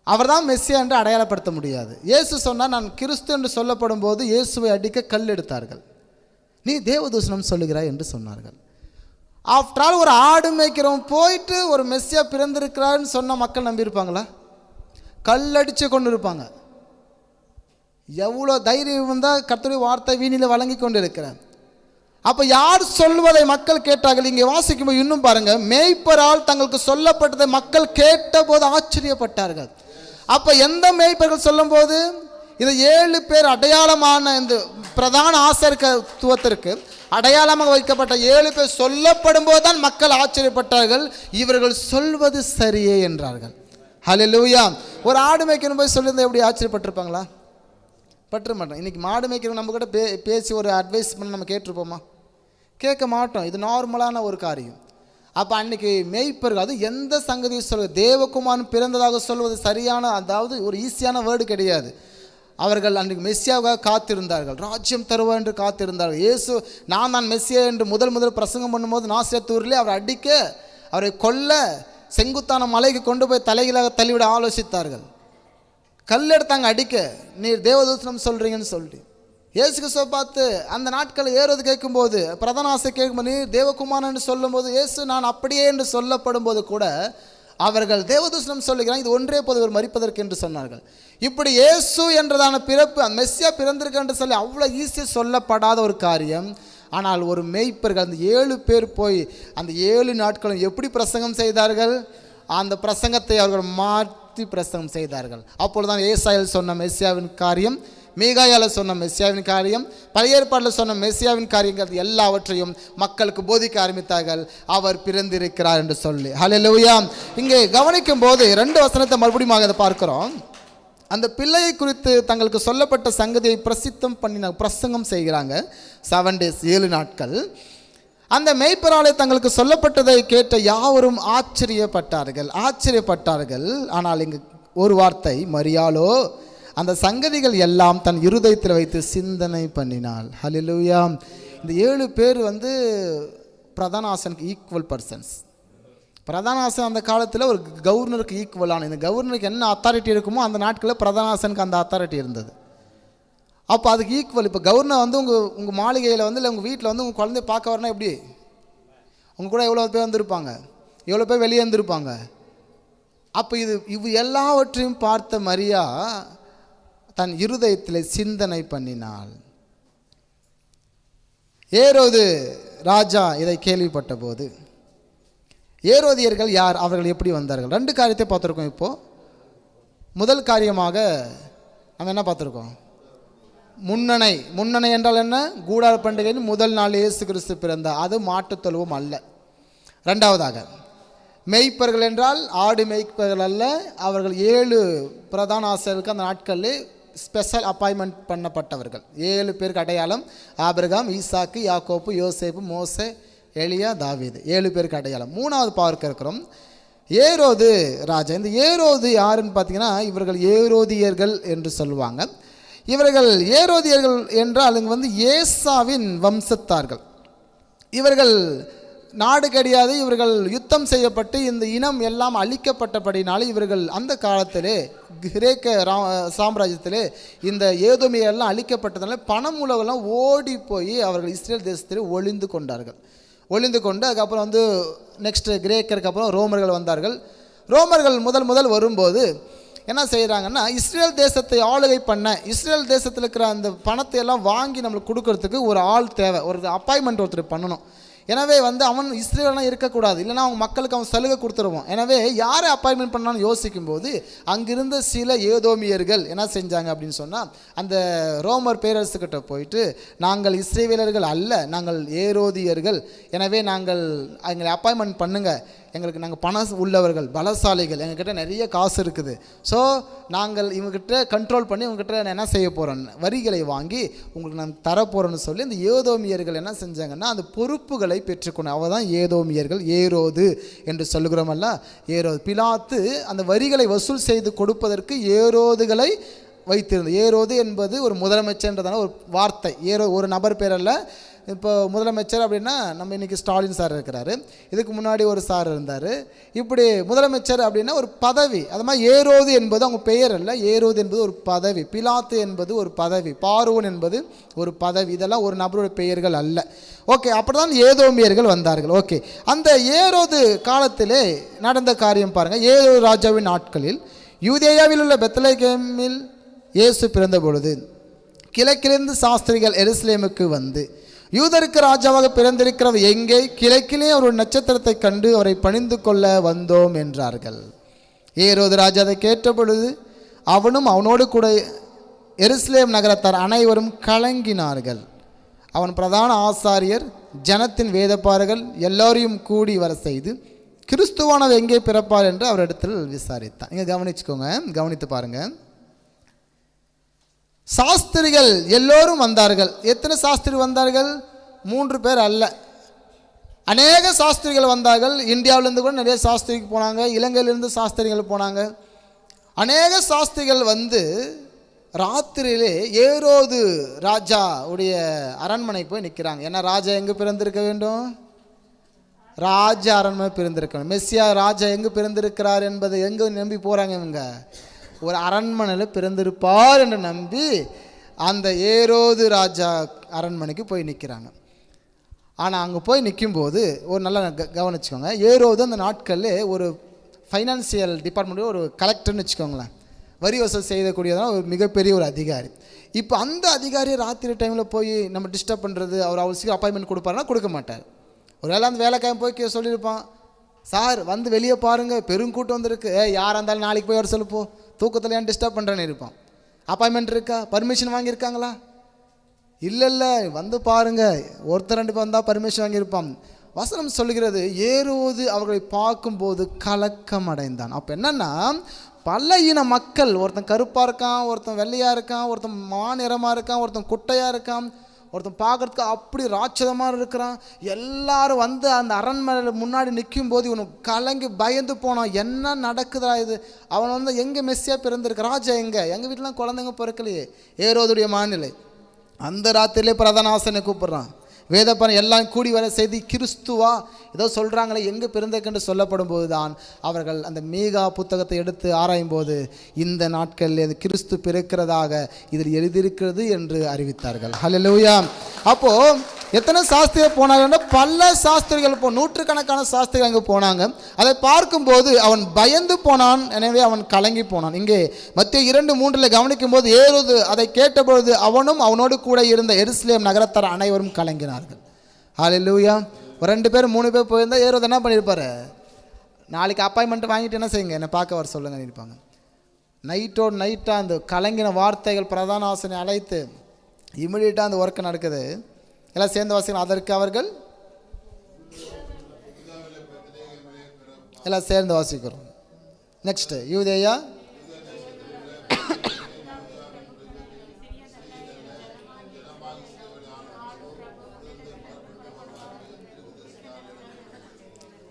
அவர் தான் மெஸ்ஸியா என்று அடையாளப்படுத்த முடியாது. இயேசு சொன்னால் நான் கிறிஸ்து என்று சொல்லப்படும் போது இயேசுவை அடிக்க கல் எடுத்தார்கள். நீ தேவதூஷணம் சொல்லுகிறாய் என்று சொன்னார்கள். ஆஃப்டர் ஆல் ஒரு ஆடு மேய்க்கிறவன் போயிட்டு ஒரு மெஸ்ஸியா பிறந்திருக்கிறார்னு சொன்ன மக்கள் நம்பியிருப்பாங்களா? கல்லடிச்சு கொண்டு இருப்பாங்க. எவ்வளோ தைரியம் இருந்தால் கர்த்தருடைய வார்த்தை வீணில் வழங்கி கொண்டு இருக்கிறேன். அப்போ யார் சொல்வதை மக்கள் கேட்டார்கள்? இங்கே வாசிக்கும்போது இன்னும் பாருங்க, மேய்ப்பரால் தங்களுக்கு சொல்லப்பட்டதை மக்கள் கேட்ட போது ஆச்சரியப்பட்டார்கள். அப்போ எந்த மேய்ப்பர்கள் சொல்லும் போது இந்த 7 பேர் அடையாளமான இந்த பிரதான ஆசாரியத்துவத்திற்கு அடையாளமாக வைக்கப்பட்ட 7 பேர் சொல்லப்படும் போது தான் மக்கள் ஆச்சரியப்பட்டார்கள். இவர்கள் சொல்வது சரியே என்றார்கள். ஹல்லேலூயா. ஒரு ஆடு மேய்க்கணும் போய் சொல்லியிருந்தா எப்படி ஆச்சரியப்பட்டிருப்பாங்களா? பற்ற மாட்டோம். இன்றைக்கி மாடு மேய்க்கிறவங்க நம்ம கூட பேசி ஒரு அட்வைஸ் பண்ணி நம்ம கேட்டிருப்போமா? கேட்க மாட்டோம். இது நார்மலான ஒரு காரியம். அப்போ அன்றைக்கி மேய்ப்பர்கள் அது எந்த சங்கதியை சொல்வது, தேவகுமாரன் பிறந்ததாக சொல்வது சரியான, அதாவது ஒரு ஈஸியான வேர்டு கிடையாது. அவர்கள் அன்றைக்கு மெஸ்ஸியாவாக காத்திருந்தார்கள், ராஜ்யம் தருவார் என்று காத்திருந்தார்கள். இயேசு நான் தான் மெஸ்ஸியா என்று முதல் பிரசங்கம் பண்ணும்போது நாசரேத்தூரிலே அவரை அடிக்க, அவரை கொல்ல, செங்குத்தான மலைக்கு கொண்டு போய் தலைகளாக தள்ளிவிட ஆலோசித்தார்கள். கல் எடுத்தாங்க அடிக்க, நீர் தேவதூஷணம் சொல்கிறீங்கன்னு சொல்லிட்டு. இயேசு கிறிஸ்துவை பார்த்து அந்த நாட்கள் ஏறுவது கேட்கும்போது, பிரதான ஆசை கேட்கும்போது, தேவகுமாரன் என்று சொல்லும்போது, இயேசு நான் அப்படியே என்று சொல்லப்படும் போது கூட அவர்கள் தேவதூஷணம் சொல்லுகிறாங்க, இது ஒன்றே போது ஒரு மரிப்பதற்கு என்று சொன்னார்கள். இப்படி இயேசு என்றதான பிறப்பு, அந்த மெஸ்ஸியா பிறந்திருக்க என்று சொல்லி அவ்வளோ ஈஸியாக சொல்லப்படாத ஒரு காரியம். ஆனால் ஒரு மேய்ப்பர்கள் அந்த 7 பேர் போய் அந்த 7 நாட்களும் எப்படி பிரசங்கம் செய்தார்கள்? அந்த பிரசங்கத்தை அவர்கள் மாற்றி பிரசங்கம் செய்தார்கள். அப்பொழுதுதான் ஏசாயால் சொன்ன மெஸ்ஸியாவின் காரியம், மீகாயால சொன்ன மெஸ்ஸியாவின் காரியம், பழைய ஏற்பாட்டில் சொன்ன மெஸ்ஸியாவின் காரியங்கள் எல்லாவற்றையும் மக்களுக்கு போதிக்க ஆரம்பித்தார்கள். அவர் பிறந்திருக்கிறார் என்று சொல்லி. ஹல்லேலூயா. இங்கே கவனிக்கும் போது 2 வசனத்தை மறுபடியும் அதை பார்க்கிறோம். அந்த பிள்ளையை குறித்து தங்களுக்கு சொல்லப்பட்ட சங்கதியை பிரசித்தம் பண்ணி பிரசங்கம் செய்கிறாங்க. 7 days 7 நாட்கள். அந்த மேய்ப்பராலே தங்களுக்கு சொல்லப்பட்டதை கேட்ட யாவரும் ஆச்சரியப்பட்டார்கள். ஆனால் இங்கு ஒரு வார்த்தை, மரியாளோ அந்த சங்கதிகள் எல்லாம் தன் இருதயத்தில் வைத்து சிந்தனை பண்ணினாள். ஹல்லேலூயா. இந்த 7 பேர் பிரதான ஆசனுக்கு ஈக்குவல் பர்சன்ஸ். பிரதான ஆசன் அந்த காலத்தில் ஒரு கவர்னருக்கு ஈக்குவலான, இந்த கவர்னருக்கு என்ன அத்தாரிட்டி இருக்குமோ அந்த நாட்களில் பிரதான ஆசனுக்கு அந்த அத்தாரிட்டி இருந்தது. அப்போ அதுக்கு ஈக்குவல். இப்போ கவர்னர் உங்கள் மாளிகையில் இல்லை உங்கள் வீட்டில் உங்கள் குழந்தைய பார்க்க வரனா எப்படி? உங்கள் கூட எவ்வளோ பேர் வந்திருப்பாங்க, எவ்வளோ பேர் வெளியே வந்திருப்பாங்க. அப்போ இவ் எல்லாவற்றையும் பார்த்த மரியா தன் இருதயத்தில் சிந்தனை பண்ணினாள். ஏரோது ராஜா இதை கேள்விப்பட்ட போது, ஏரோதியர்கள் யார், அவர்கள் எப்படி வந்தார்கள்? 2 காரியத்தை பார்த்துருக்கோம். இப்போது முதல் காரியமாக நம்ம என்ன பார்த்துருக்கோம்? முன்னணை என்றால் என்ன? கூடார பண்டிகையின் முதல் நாள் இயேசு கிறிஸ்து பிறந்தார். அது மாட்டுத் தொழுவம் அல்ல. 2வதாக மேய்ப்பர்கள் என்றால் ஆடு மேய்ப்பர்கள் அல்ல, அவர்கள் 7 பிரதான ஆசிரியருக்கு அந்த நாட்களில் ஸ்பெஷல் அப்பாயின்மெண்ட் பண்ணப்பட்டவர்கள். 7 பேருக்கு அடையாளம். ஆபிரகாம், ஈசாக்கு, யாக்கோப்பு, யோசேப்பு, மோசே, எலியா, தாவீது. 7 பேருக்கு அடையாளம். 3வது பார்க்க இருக்கிறோம் ஏரோது ராஜா. இந்த ஏரோது யாருன்னு பார்த்தீங்கன்னா, இவர்கள் ஏரோதியர்கள் என்று சொல்லுவாங்க. இவர்கள் ஏரோதியர்கள் என்றால் இங்கே ஏசாவின் வம்சத்தார்கள். இவர்கள் நாடு கிடையாது, இவர்கள் யுத்தம் செய்யப்பட்டு இந்த இனம் எல்லாம் அழிக்கப்பட்டபடினால இவர்கள் அந்த காலத்திலே கிரேக்க சாம்ராஜ்யத்திலே இந்த ஏதோமியெல்லாம் அழிக்கப்பட்டதுனால பணம் உலகெல்லாம் ஓடி போய் அவர்கள் இஸ்ரேல் தேசத்திலே ஒளிந்து கொண்டு அதுக்கப்புறம் நெக்ஸ்ட்டு கிரேக்கருக்கு அப்புறம் ரோமர்கள் வந்தார்கள். ரோமர்கள் முதல் வரும்போது என்ன செய்கிறாங்கன்னா, இஸ்ரேல் தேசத்தை ஆளுகை பண்ண, இஸ்ரேல் தேசத்தில் இருக்கிற அந்த பணத்தை எல்லாம் வாங்கி நம்மளுக்கு கொடுக்கறதுக்கு ஒரு ஆள் தேவை, ஒரு அப்பாயின்மெண்ட் ஒருத்தர் பண்ணணும். எனவே அவன் இஸ்ரேலாம் இருக்கக்கூடாது, இல்லைனா அவங்க மக்களுக்கு அவன் சலுகை கொடுத்துருவோம். எனவே யாரை அப்பாயின்மெண்ட் பண்ணான்னு யோசிக்கும்போது அங்கிருந்த சில ஏதோமியர்கள் என்ன செஞ்சாங்க அப்படின்னு சொன்னால், அந்த ரோமர் பேரரசுக்கிட்ட போயிட்டு, நாங்கள் இஸ்ரேலியர்கள் அல்ல, நாங்கள் ஏரோதியர்கள், எனவே எங்களை அப்பாயின்மெண்ட் பண்ணுங்கள், நாங்கள் பணம் உள்ளவர்கள், பலசாலிகள், எங்ககிட்ட நிறைய காசு இருக்குது, ஸோ நாங்கள் இவங்ககிட்ட கண்ட்ரோல் பண்ணி இவங்ககிட்ட என்ன செய்ய போகிறோம், வரிகளை வாங்கி உங்களுக்கு நாங்கள் தரப்போகிறோன்னு சொல்லி இந்த ஏதோமியர்கள் என்ன செஞ்சாங்கன்னா அந்த பொறுப்புகளை பெற்றுக்கொண்டு, அவ தான் ஏதோமியர்கள். ஏரோது என்று சொல்லுகிறோமல்ல, ஏரோது. பிலாத்து அந்த வரிகளை வசூல் செய்து கொடுப்பதற்கு ஏரோதுகளை வைத்திருந்தது. ஏரோது என்பது ஒரு முதலமைச்சர்ன்றதான ஒரு வார்த்தை. ஒரு நபர் பேர் அல்ல. இப்போ முதலமைச்சர் அப்படின்னா நம்ம இன்றைக்கி ஸ்டாலின் சார் இருக்கிறாரு, இதுக்கு முன்னாடி ஒரு சார் இருந்தார். இப்படி முதலமைச்சர் அப்படின்னா ஒரு பதவி. அது மாதிரி ஏரோது என்பது அவங்க பெயர் அல்ல, ஏரோது என்பது ஒரு பதவி. பிலாத்து என்பது ஒரு பதவி. பார்வோன் என்பது ஒரு பதவி. இதெல்லாம் ஒரு நபருடைய பெயர்கள் அல்ல. ஓகே, அப்படி தான் ஏதோமியர்கள் வந்தார்கள். ஓகே, அந்த ஏரோது காலத்திலே நடந்த காரியம் பாருங்கள். ஏரோது ராஜாவின் நாட்களில் யூதேயாவில் உள்ள பெத்லகேமில் இயேசு பிறந்த பொழுது கிழக்கிலிருந்து சாஸ்திரிகள் எருசலேமுக்கு வந்து, யூதருக்கு ராஜாவாக பிறந்திருக்கிறவர் எங்கே? கிழக்கிலே ஒரு நட்சத்திரத்தை கண்டு அவரை பணிந்து கொள்ள வந்தோம் என்றார்கள். ஏரோது ராஜா அதை கேட்ட பொழுது அவனும் அவனோடு கூட எருசலேம் நகரத்தார் அனைவரும் கலங்கினார்கள். அவன் பிரதான ஆசாரியர், ஜனத்தின் வேதப்பாரர்கள் எல்லோரையும் கூடி வர செய்து கிறிஸ்துவானவர் எங்கே பிறப்பார் என்று அவரிடத்தில் விசாரித்தான். இங்கே கவனிச்சுக்கோங்க, கவனித்து பாருங்கள். சாஸ்திரிகள் எல்லோரும் வந்தார்கள். எத்தனை சாஸ்திரி வந்தார்கள்? 3 பேர் அல்ல, அநேக சாஸ்திரிகள் வந்தார்கள். இந்தியாவிலேருந்து கூட நிறைய சாஸ்திரிக்கு போனாங்க, இலங்கையிலிருந்து சாஸ்திரிகள் போனாங்க. அநேக சாஸ்திரிகள் ராத்திரியிலே ஏரோது ராஜா உடைய அரண்மனை போய் நிற்கிறாங்க. ஏன்னா ராஜா எங்கே பிறந்திருக்க வேண்டும்? ராஜா அரண்மனை பிறந்திருக்க வேண்டும். மெஸ்ஸியா ராஜா எங்கே பிறந்திருக்கிறார் என்பதை எங்கே நம்பி போகிறாங்க? இவங்க ஒரு அரண்மனையில் பிறந்திருப்பார் என்று நம்பி அந்த ஏரோது ராஜா அரண்மனைக்கு போய் நிற்கிறாங்க. ஆனால் அங்கே போய் நிற்கும்போது ஒரு நல்லா கவனிச்சுக்கோங்க, ஏரோது அந்த நாட்களில் ஒரு ஃபைனான்சியல் டிபார்ட்மெண்ட் ஒரு கலெக்டர்னு வச்சுக்கோங்களேன், வரி வசூல் செய்யக்கூடியதான் ஒரு மிகப்பெரிய ஒரு அதிகாரி. இப்போ அந்த அதிகாரியை ராத்திரி டைமில் போய் நம்ம டிஸ்டர்ப் பண்ணுறது, அவர் அவ்வளோ சீக்கிரம் அப்பாயின்மெண்ட் கொடுப்பாருன்னா கொடுக்க மாட்டார். ஒரு வேளை அந்த வேலைக்காரன் போய் சொல்லியிருப்பான், சார் வந்து வெளியே பாருங்கள் பெருங்கூட்டம் வந்திருக்கு, யாராக இருந்தாலும் நாளைக்கு போய் வர சொல்லுப்போம், தூக்கத்தில் ஏன் டிஸ்டர்ப் பண்ணுறேன்னு இருப்பான். அப்பாயின்மெண்ட் இருக்கா, பர்மிஷன் வாங்கியிருக்காங்களா, இல்லை வந்து பாருங்கள், ஒருத்தர் 2 பேர் வந்தால் பர்மிஷன் வாங்கியிருப்பான். வசனம் சொல்லுகிறது, ஏரோது அவர்களை பார்க்கும்போது கலக்கம் அடைந்தான். அப்போ என்னென்னா, பல இன மக்கள், ஒருத்தன் கருப்பாக இருக்கான், ஒருத்தன் வெள்ளையாக இருக்கான், ஒருத்தன் மாநிறமாக இருக்கான், ஒருத்தன் குட்டையாக இருக்கான், ஒருத்தன் பார்க்குறதுக்கு அப்படி ராட்சதமாக இருக்கிறான். எல்லாரும் வந்து அந்த அரண்மனையில் முன்னாடி நிற்கும் போது இவனுக்கு கலங்கி பயந்து போனான். என்ன நடக்குதா இது? அவன் வந்து எங்கே மெஸ்ஸியாக பிறந்திருக்கு, ராஜா எங்கள் வீட்டிலாம் குழந்தைங்க பிறக்கலையே. ஏரோதுடைய மாநிலை. அந்த ராத்திரிலே பிரதான ஆசனை கூப்பிட்றான். வேதப்பன் எல்லாம் கூடி வர செய்தி கிறிஸ்துவா ஏதோ சொல்கிறாங்களே, எங்கே பிறந்திருக்குன்னு சொல்லப்படும் போது தான் அவர்கள் அந்த மீகா புத்தகத்தை எடுத்து ஆராயும் போது இந்த நாட்களில் அது கிறிஸ்து பிறக்கிறதாக இதில் எழுதியிருக்கிறது என்று அறிவித்தார்கள். ஹல்லேலூயா. அப்போது எத்தனை சாஸ்திரிகள் போனாங்கன்னா, பல சாஸ்திரிகள் நூற்றுக்கணக்கான சாஸ்திரிகள் அங்கே போனாங்க. அதை பார்க்கும்போது அவன் பயந்து போனான், எனவே அவன் கலங்கி போனான். இங்கே மத்தேயு 2:3 கவனிக்கும் போது, ஏரோது அதை கேட்டபொழுது அவனும் அவனோடு கூட இருந்த எருசலேம் நகரத்தார் அனைவரும் கலங்கினார்கள். ஹல்லேலூயா. ஒரு 2 பேர் 3 பேர் போயிருந்தால் ஏரோது என்ன பண்ணியிருப்பாரு, நாளைக்கு அப்பாயின்மெண்ட் வாங்கிட்டு என்ன செய்யுங்க, என்னை பார்க்க வர சொல்லுங்க இருப்பாங்க. நைட்டோடு நைட்டாக அந்த கலங்கின வார்த்தைகள் பிரதான ஆசனை அழைத்து இமிடியேட்டாக அந்த ஒர்க்கு நடக்குது. எல்லாம் சேர்ந்து வாசிக்கணும். அதற்கு அவர்கள் எல்லாம் சேர்ந்து வாசிக்கிறோம். நெக்ஸ்ட் யூதேயா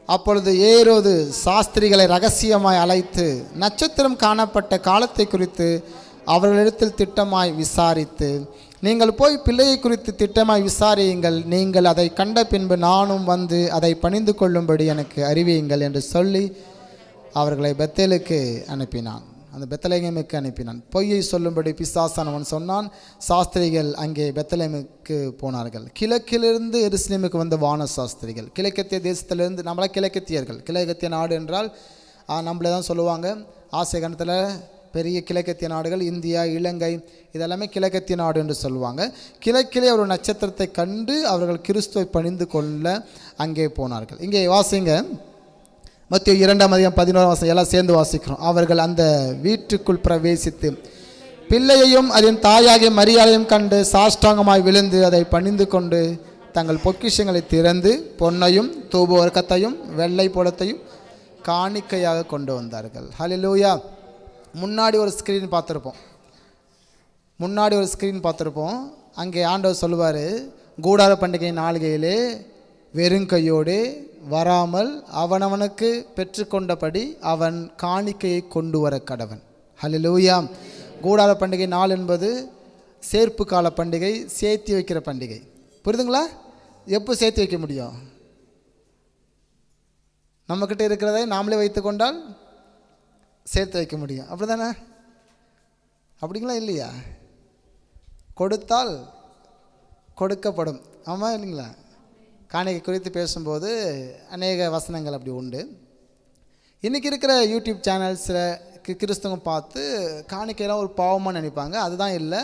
அப்பொழுது ஏரோது சாஸ்திரிகளை ரகசியமாய் அழைத்து நட்சத்திரம் காணப்பட்ட காலத்தை குறித்து அவர்களிடத்தில் திட்டமாய் விசாரித்து, நீங்கள் போய் பிள்ளையை குறித்து திட்டமாய் விசாரியுங்கள், நீங்கள் அதை கண்ட பின்பு நானும் வந்து அதை பணிந்து கொள்ளும்படி எனக்கு அறிவியுங்கள் என்று சொல்லி அவர்களை பெத்தேலுக்கு அனுப்பினான். அந்த பெத்லகேமுக்கு அனுப்பினான். பொய்யை சொல்லும்படி பிசாசானவன் சொன்னான். சாஸ்திரிகள் அங்கே பெத்லகேமுக்கு போனார்கள். கிழக்கிலிருந்து எருசலேமுக்கு வந்த வான சாஸ்திரிகள், கிழக்கத்திய தேசத்திலிருந்து, நம்மள கிழக்கத்தியர்கள், கிழக்கத்திய நாடு என்றால் நம்மளே தான் சொல்லுவாங்க. ஆசிய கண்டத்தில் பெரிய கிழக்கத்திய நாடுகள் இந்தியா, இலங்கை, இதெல்லாமே கிழக்கத்திய நாடு என்று சொல்லுவாங்க. கிழக்கிலே ஒரு நட்சத்திரத்தை கண்டு அவர்கள் கிறிஸ்துவை பணிந்து கொள்ள அங்கே போனார்கள். இங்கே வாசிங்க, மத்தேயு 2:11 எல்லாம் சேர்ந்து வாசிக்கிறோம். அவர்கள் அந்த வீட்டுக்குள் பிரவேசித்து பிள்ளையையும் அதன் தாயாகிய மரியாதையும் கண்டு சாஷ்டாங்கமாய் விழுந்து அதை பணிந்து கொண்டு தங்கள் பொக்கிஷங்களை திறந்து பொன்னையும் தூபவர்க்கத்தையும் வெள்ளை புடத்தையும் காணிக்கையாக கொண்டு வந்தார்கள். ஹல்லேலூயா. முன்னாடி ஒரு ஸ்க்ரீன் பார்த்துருப்போம். அங்கே ஆண்டவர் சொல்லுவார், கூடார பண்டிகை நாளிகையிலே வெறுங்கையோடு வராமல் அவனவனுக்கு பெற்றுக்கொண்டபடி அவன் காணிக்கையை கொண்டு வர கடவன். ஹல்லேலூயா. கூடார பண்டிகை நாள் என்பது சேர்ப்பு கால பண்டிகை, சேர்த்து வைக்கிற பண்டிகை. புரியுதுங்களா? எப்போ சேர்த்து வைக்க முடியும்? நம்மக்கிட்ட இருக்கிறதை நாமளே வைத்து கொண்டால் சேர்த்து வைக்க முடியும். அப்படி தானே? அப்படிங்களா இல்லையா? கொடுத்தால் கொடுக்கப்படும். ஆமாம் இல்லைங்களா? காணிக்கை குறித்து பேசும்போது அநேக வசனங்கள் அப்படி உண்டு. இன்றைக்கி இருக்கிற யூடியூப் சேனல்ஸில் கிறிஸ்தவங்க பார்த்து காணிக்கையெல்லாம் ஒரு பாவமாக நினைப்பாங்க. அதுதான் இல்லை,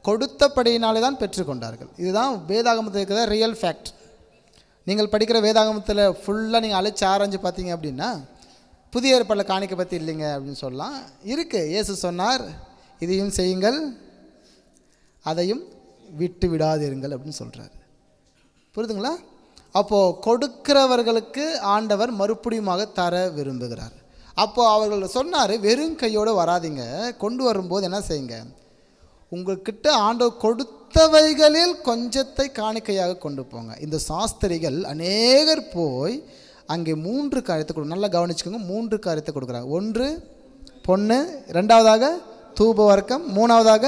கொடுத்தபடியினாலே தான் பெற்றுக்கொண்டார்கள். இதுதான் வேதாகமத்தில் இருக்கிற ரியல் ஃபேக்ட். நீங்கள் படிக்கிற வேதாகமத்தில் ஃபுல்லாக நீங்கள் அழைச்சி ஆராய்ஞ்சு பார்த்தீங்க அப்படின்னா புதிய ஏற்பாட்டில் காணிக்கை பற்றி இல்லைங்க அப்படின்னு சொல்லலாம். இருக்குது. இயேசு சொன்னார், இதையும் செய்யுங்கள் அதையும் விட்டு விடாதிருங்கள் அப்படின்னு சொல்கிறார். புரியுதுங்களா? அப்போது கொடுக்கிறவர்களுக்கு ஆண்டவர் மறுபடியுமாக தர விரும்புகிறார். அப்போது அவர்கள் சொன்னார், வெறும் கையோடு வராதிங்க, கொண்டு வரும்போது என்ன செய்யுங்க, உங்கள்கிட்ட ஆண்டவர் கொடுத்தவைகளில் கொஞ்சத்தை காணிக்கையாக கொண்டு போங்க. இந்த சாஸ்திரிகள் அநேகர் போய் அங்கே 3 காரியத்தை கொடுக்கும். நல்லா கவனிச்சுக்கோங்க. 3 காரியத்தை கொடுக்குறாங்க. 1 பொண்ணு, 2வதாக தூபவர்க்கம், 3வதாக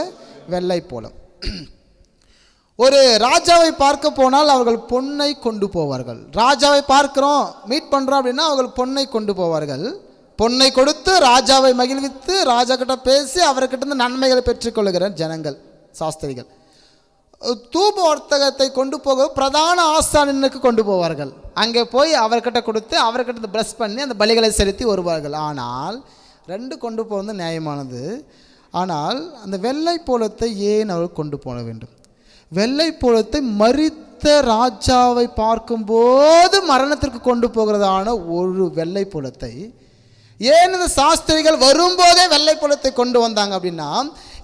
வெள்ளை போலம். ஒரு ராஜாவை பார்க்க போனால் அவர்கள் பொன்னை கொண்டு போவார்கள். ராஜாவை பார்க்குறோம், மீட் பண்ணுறோம் அப்படின்னா அவர்கள் பொன்னை கொண்டு போவார்கள். பொன்னை கொடுத்து ராஜாவை மகிழ்வித்து ராஜா கிட்ட பேசி அவர்கிட்ட இருந்து நன்மைகளை பெற்றுக்கொள்கிற ஜனங்கள். சாஸ்திரிகள். தூப வர்த்தகத்தை கொண்டு போக பிரதான ஆசாரியனுக்கு கொண்டு போவார்கள். அங்கே போய் அவர்கிட்ட கொடுத்து அவர்கிட்ட ப்ரஷ் பண்ணி அந்த பலிகளை செலுத்தி வருவார்கள். ஆனால் 2 கொண்டு போவது நியாயமானது. ஆனால் அந்த வெள்ளை போலத்தை ஏன் அவர் கொண்டு போக வேண்டும்? வெள்ளை போலத்தை மரித்த ராஜாவை பார்க்கும்போது மரணத்திற்கு கொண்டு போகிறதான ஒரு வெள்ளை போலத்தை ஏன் இந்த சாஸ்திரிகள் வரும்போதே வெள்ளை போலத்தை கொண்டு வந்தாங்க அப்படின்னா,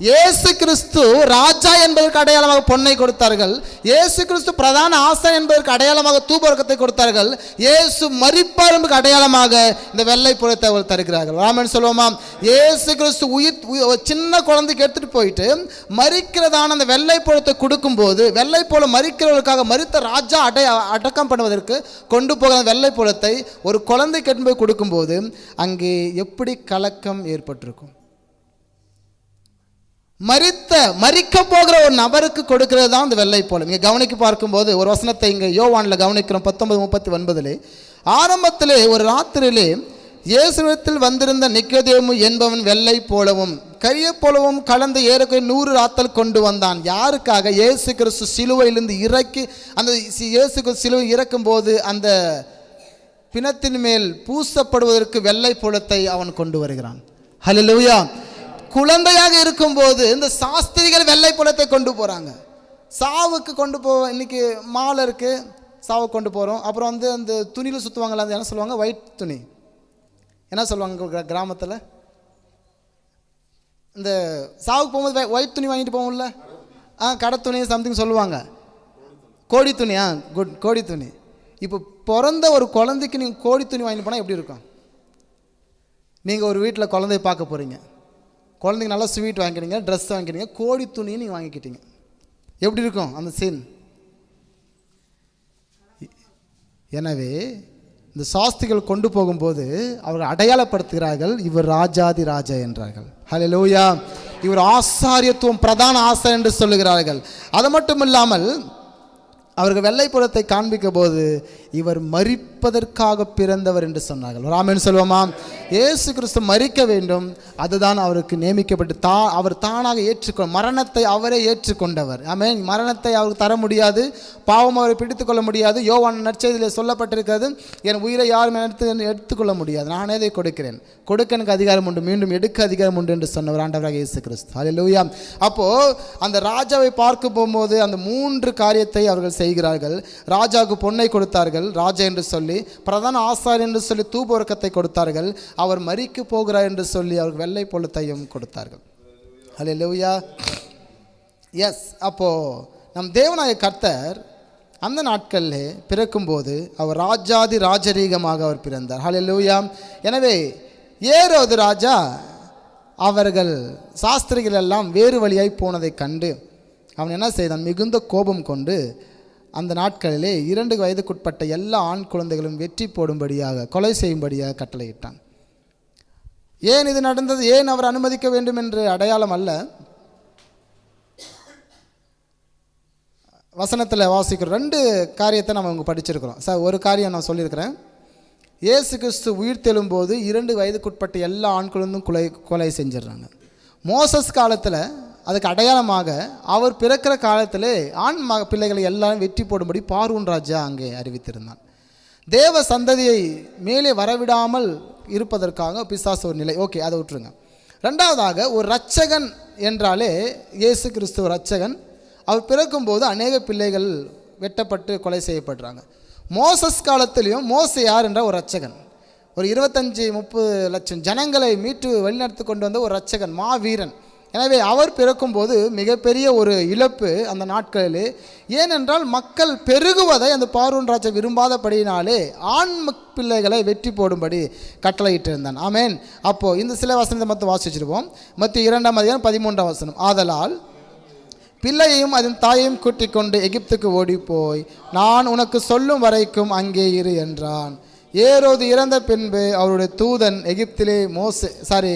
இயேசு கிறிஸ்து ராஜா என்பதற்கு அடையாளமாக பொன்னை கொடுத்தார்கள். இயேசு கிறிஸ்து பிரதான ஆசாரியன் என்பதற்கு அடையாளமாக தூபவர்க்கத்தை கொடுத்தார்கள். இயேசு மரிப்பார் என்பதற்கு அடையாளமாக இந்த வெள்ளை போலத்தை அவர்கள் தருகிறார்கள். ராமன் சொல்லுவோமா, இயேசு கிறிஸ்து உயிர் சின்ன குழந்தைக்கு எடுத்துட்டு போயிட்டு மரிக்கிறதான அந்த வெள்ளை போலத்தை கொடுக்கும்போது, வெள்ளை போல மரிக்கிறவர்களுக்காக மரித்த ராஜா அடக்கம் பண்ணுவதற்கு கொண்டு போகிற வெள்ளை போலத்தை ஒரு குழந்தைக்கு எடுத்து போய் கொடுக்கும்போது அங்கே எப்படி கலக்கம் ஏற்பட்டிருக்கும்? மரிக்க போகிற ஒரு நபருக்கு கொடுக்கிறது தான் இந்த வெள்ளை போலம். இங்கே கவனிக்க பார்க்கும்போது ஒரு வசனத்தை இங்கே யோவானில் கவனிக்கிறோம். 19:39 ஆரம்பத்திலே ஒரு ராத்திரியிலே இயேசுவிடத்தில் வந்திருந்த நிக்கோதேமு என்பவன் வெள்ளை போலவும் கரிய போலவும் கலந்து ஏறக்குறைய 100 ராத்தல் கொண்டு வந்தான். யாருக்காக? இயேசு கிறிஸ்து சிலுவையிலிருந்து இறக்கி, அந்த இயேசு கிறிஸ்து சிலுவை இறக்கும் போது அந்த பிணத்தின் மேல் பூசப்படுவதற்கு வெள்ளை போலத்தை அவன் கொண்டு வருகிறான். ஹல்லேலூயா. குழந்தையாக இருக்கும்போது இந்த சாஸ்திரிகள் வெள்ளை போலத்தை கொண்டு போகிறாங்க. சாவுக்கு கொண்டு இன்னைக்கு மாலை இருக்குது, சாவுக்கு கொண்டு போகிறோம். அப்புறம் அந்த துணியில் சுற்றுவாங்கள்ல, அது என்ன சொல்லுவாங்க? ஒயிட் துணி. என்ன சொல்லுவாங்க கிராமத்தில்? இந்த சாவுக்கு போகும்போது ஒயிட் துணி வாங்கிட்டு போவோம்ல, கடை துணி சம்திங் சொல்லுவாங்க, கோடி துணி. குட், கோடி துணி. இப்போ பிறந்த ஒரு குழந்தைக்கு நீங்கள் கோடி துணி வாங்கிட்டு போனால் எப்படி இருக்கும்? நீங்கள் ஒரு வீட்டில் குழந்தைய பார்க்க போகிறீங்க, குழந்தைங்க நல்லா ஸ்வீட் வாங்கிக்கிறீங்க, ட்ரெஸ் வாங்கிக்கிறீங்க, கோடி துணியை நீங்கள் வாங்கிக்கிட்டீங்க, எப்படி இருக்கும் அந்த சீன்? எனவே இந்த சாஸ்திரிகள் கொண்டு போகும்போது அவர்கள் அடையாளப்படுத்துகிறார்கள், இவர் ராஜாதி ராஜா என்றார்கள். ஹல்லேலூயா. இவர் ஆசாரியத்துவம் பிரதான ஆசாரியர் என்று சொல்லுகிறார்கள். அது மட்டும் இல்லாமல் அவர்கள் வெள்ளை புலத்தை காண்பிக்க போது இவர் மரிப்பதற்காக பிறந்தவர் என்று சொன்னார்கள். ராமன் சொல்வோமா, இயேசு கிறிஸ்து மரிக்க வேண்டும், அதுதான் அவருக்கு நியமிக்கப்பட்டு அவர் தானாக ஏற்றுக்கொள்ள, மரணத்தை அவரே ஏற்றுக்கொண்டவர். ஆமென். மரணத்தை அவருக்கு தர முடியாது, பாவம் அவரை பிடித்துக் கொள்ள முடியாது. யோவான் நற்செய்தியிலே சொல்லப்பட்டிருக்கிறது, என் உயிரை யாரும் எடுத்துக்கொள்ள முடியாது, நானே இதை கொடுக்கிறேன், கொடுக்க எனக்கு அதிகாரம் உண்டு, மீண்டும் எடுக்க அதிகாரம் உண்டு என்று சொன்னவர் ஆண்டவராக இயேசு கிறிஸ்து. ஹல்லேலூயா. அப்போது அந்த ராஜாவை பார்க்க போகும்போது அந்த 3 காரியத்தை அவர்கள் செய்கிறார்கள். ராஜாவுக்கு பொன்னை கொடுத்தார்கள் ராஜா என்று சொல்லி, பிரதான ஆசாரியர் என்று சொல்லி தூபவர்க்கத்தை கொடுத்தார்கள், அவர் மரிக்க போகிறார் என்று சொல்லி அவருக்கு வெள்ளை பொழுத்தையும் கொடுத்தார்கள். ஹல்லேலூயா. எஸ். அப்போது நம் தேவனாய கர்த்தர் அந்த நாட்களிலே பிறக்கும்போது அவர் ராஜாதி ராஜரீகமாக அவர் பிறந்தார். ஹல்லேலூயா. எனவே ஏரோது ராஜா அவர்கள் சாஸ்திரிகள் எல்லாம் வேறு வழியாய் போனதை கண்டு அவன் என்ன செய்தான்? மிகுந்த கோபம் கொண்டு அந்த நாட்களிலே 2 வயதுக்குட்பட்ட எல்லா ஆண் குழந்தைகளும் வெற்றி போடும்படியாக, கொலை செய்யும்படியாக கட்டளையிட்டான். ஏன் இது நடந்தது? ஏன் அவர் அனுமதிக்க வேண்டும் என்று அடையாளம் அல்ல. வசனத்தில் வாசிக்கிறோம் 2 காரியத்தை நம்ம இங்கே படிச்சிருக்கிறோம். ஒரு காரியம் நான் சொல்லியிருக்கிறேன். இயேசு கிறிஸ்து உயிர் தெழும்போது 2 வயதுக்குட்பட்ட எல்லா ஆண் குழந்தையும் கொலை செஞ்சிடறாங்க. மோசஸ் காலத்தில் அதுக்கு அடையாளமாக அவர் பிறக்கிற காலத்திலே ஆண் பிள்ளைகளை எல்லாரும் வெற்றி போடும்படி பார்வோன் ராஜா அங்கே அறிவித்திருந்தான். தேவ சந்ததியை மேலே வரவிடாமல் இருப்பதற்காக பிசாசு ஒரு நிலை. ஓகே, அதை விட்டுருங்க. 2வதாக ஒரு இரட்சகன் என்றாலே இயேசு கிறிஸ்துவ இரட்சகன். அவர் பிறக்கும்போது அநேக பிள்ளைகள் வெட்டப்பட்டு கொலை செய்யப்படுறாங்க. மோசஸ் காலத்திலையும் மோசே யார் என்ற ஒரு இரட்சகன், ஒரு 25-30 லட்சம் ஜனங்களை மீட்டு வழிநடத்தி கொண்டு வந்த ஒரு இரட்சகன், மாவீரன். எனவே அவர் பிறக்கும்போது மிகப்பெரிய ஒரு இழப்பு அந்த நாட்களிலே. ஏனென்றால் மக்கள் பெருகுவதை அந்த பார்வோன் ராஜா விரும்பாதபடியினாலே ஆண் பிள்ளைகளை வெற்றி போடும்படி கட்டளையிட்டிருந்தான். ஆமேன். அப்போது இந்த சில வசனத்தை மட்டும் வாசிச்சிருப்போம். மத்திய 2ஆம் அதிகாரம் 13ஆம் வசனம். ஆதலால் பிள்ளையையும் அதன் தாயையும் கூட்டிக் கொண்டு எகிப்துக்கு ஓடிப்போய் நான் உனக்கு சொல்லும் வரைக்கும் அங்கே இரு என்றான். ஏரோது இறந்த பின்பு அவருடைய தூதன் எகிப்திலே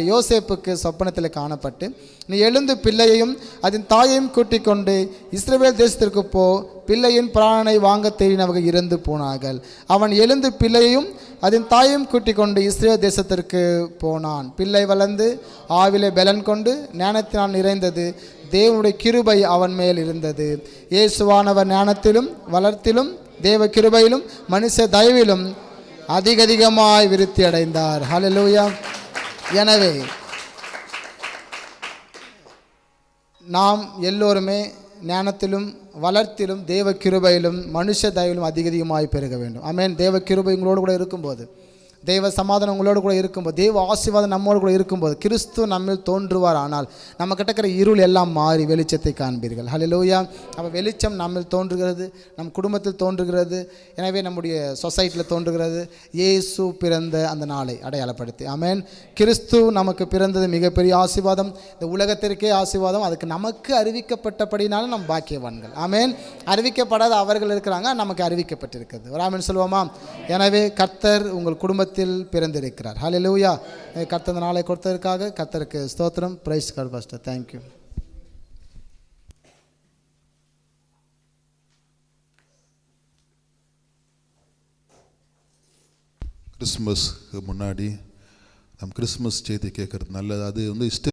யோசேப்புக்கு சொப்பனத்தில் காணப்பட்டு, நீ எழுந்து பிள்ளையையும் அதன் தாயையும் கூட்டிக் கொண்டு இஸ்ரவேல் தேசத்திற்கு போ, பிள்ளையின் பிராணனை வாங்க தேடினவர்கள் இறந்து போனார்கள். அவன் எழுந்து பிள்ளையையும் அதன் தாயையும் கூட்டிக் கொண்டு இஸ்ரவேல் தேசத்திற்கு போனான். பிள்ளை வளர்ந்து ஆவிலே பலன் கொண்டு ஞானத்தினால் நிறைந்தது, தேவனுடைய கிருபை அவன் மேல் இருந்தது. இயேசுவானவர் ஞானத்திலும் வளர்த்திலும் தேவ கிருபையிலும் மனுஷ தயவிலும் அதிகமாய் விருத்தி அடைந்தார். ஹல்லேலூயா. எனவே நாம் எல்லோருமே ஞானத்திலும் வளர்த்திலும் தேவ கிருபையிலும் மனுஷ தயவிலும் அதிகமாய் பெருக வேண்டும். ஆமென். தேவ கிருபை உங்களோடு கூட இருக்கும்போது, தெய்வ சமாதானம் உங்களோடு கூட இருக்கும்போது, தெய்வ ஆசீர்வாதம் நம்மோடு கூட இருக்கும்போது, கிறிஸ்து நம்மில் தோன்றுவார். ஆனால் நம்ம கிட்ட இருக்கிற இருள் எல்லாம் மாறி வெளிச்சத்தை காண்பீர்கள். ஹல்லேலூயா. அப்போ வெளிச்சம் நம்மில் தோன்றுகிறது, நம் குடும்பத்தில் தோன்றுகிறது, எனவே நம்முடைய சொசைட்டியில் தோன்றுகிறது. இயேசு பிறந்த அந்த நாளை அடையாளப்படுத்தி. ஆமென். கிறிஸ்து நமக்கு பிறந்தது மிகப்பெரிய ஆசீர்வாதம், இந்த உலகத்திற்கே ஆசீர்வாதம். அதுக்கு நமக்கு அறிவிக்கப்பட்டபடினாலும் நம் பாக்கியவான்கள். ஆமென். அறிவிக்கப்படாத அவர்கள் இருக்கிறாங்க, நமக்கு அறிவிக்கப்பட்டிருக்கிறது. ஒரு ஆமென் சொல்லுவோமா? எனவே கர்த்தர் உங்கள் குடும்பத்தில் பிறந்திருக்கிறார். ஹல்லேலூயா. கர்த்தர் இந்த நாளை கொடுத்ததற்காக கர்த்தருக்கு ஸ்தோத்திரம். Praise God pastor. தேங்க்யூ. கிறிஸ்மஸ்க்கு முன்னாடி நம்ம கிறிஸ்மஸ் செய்தி கேட்குறது நல்லது. அது இஷ்ட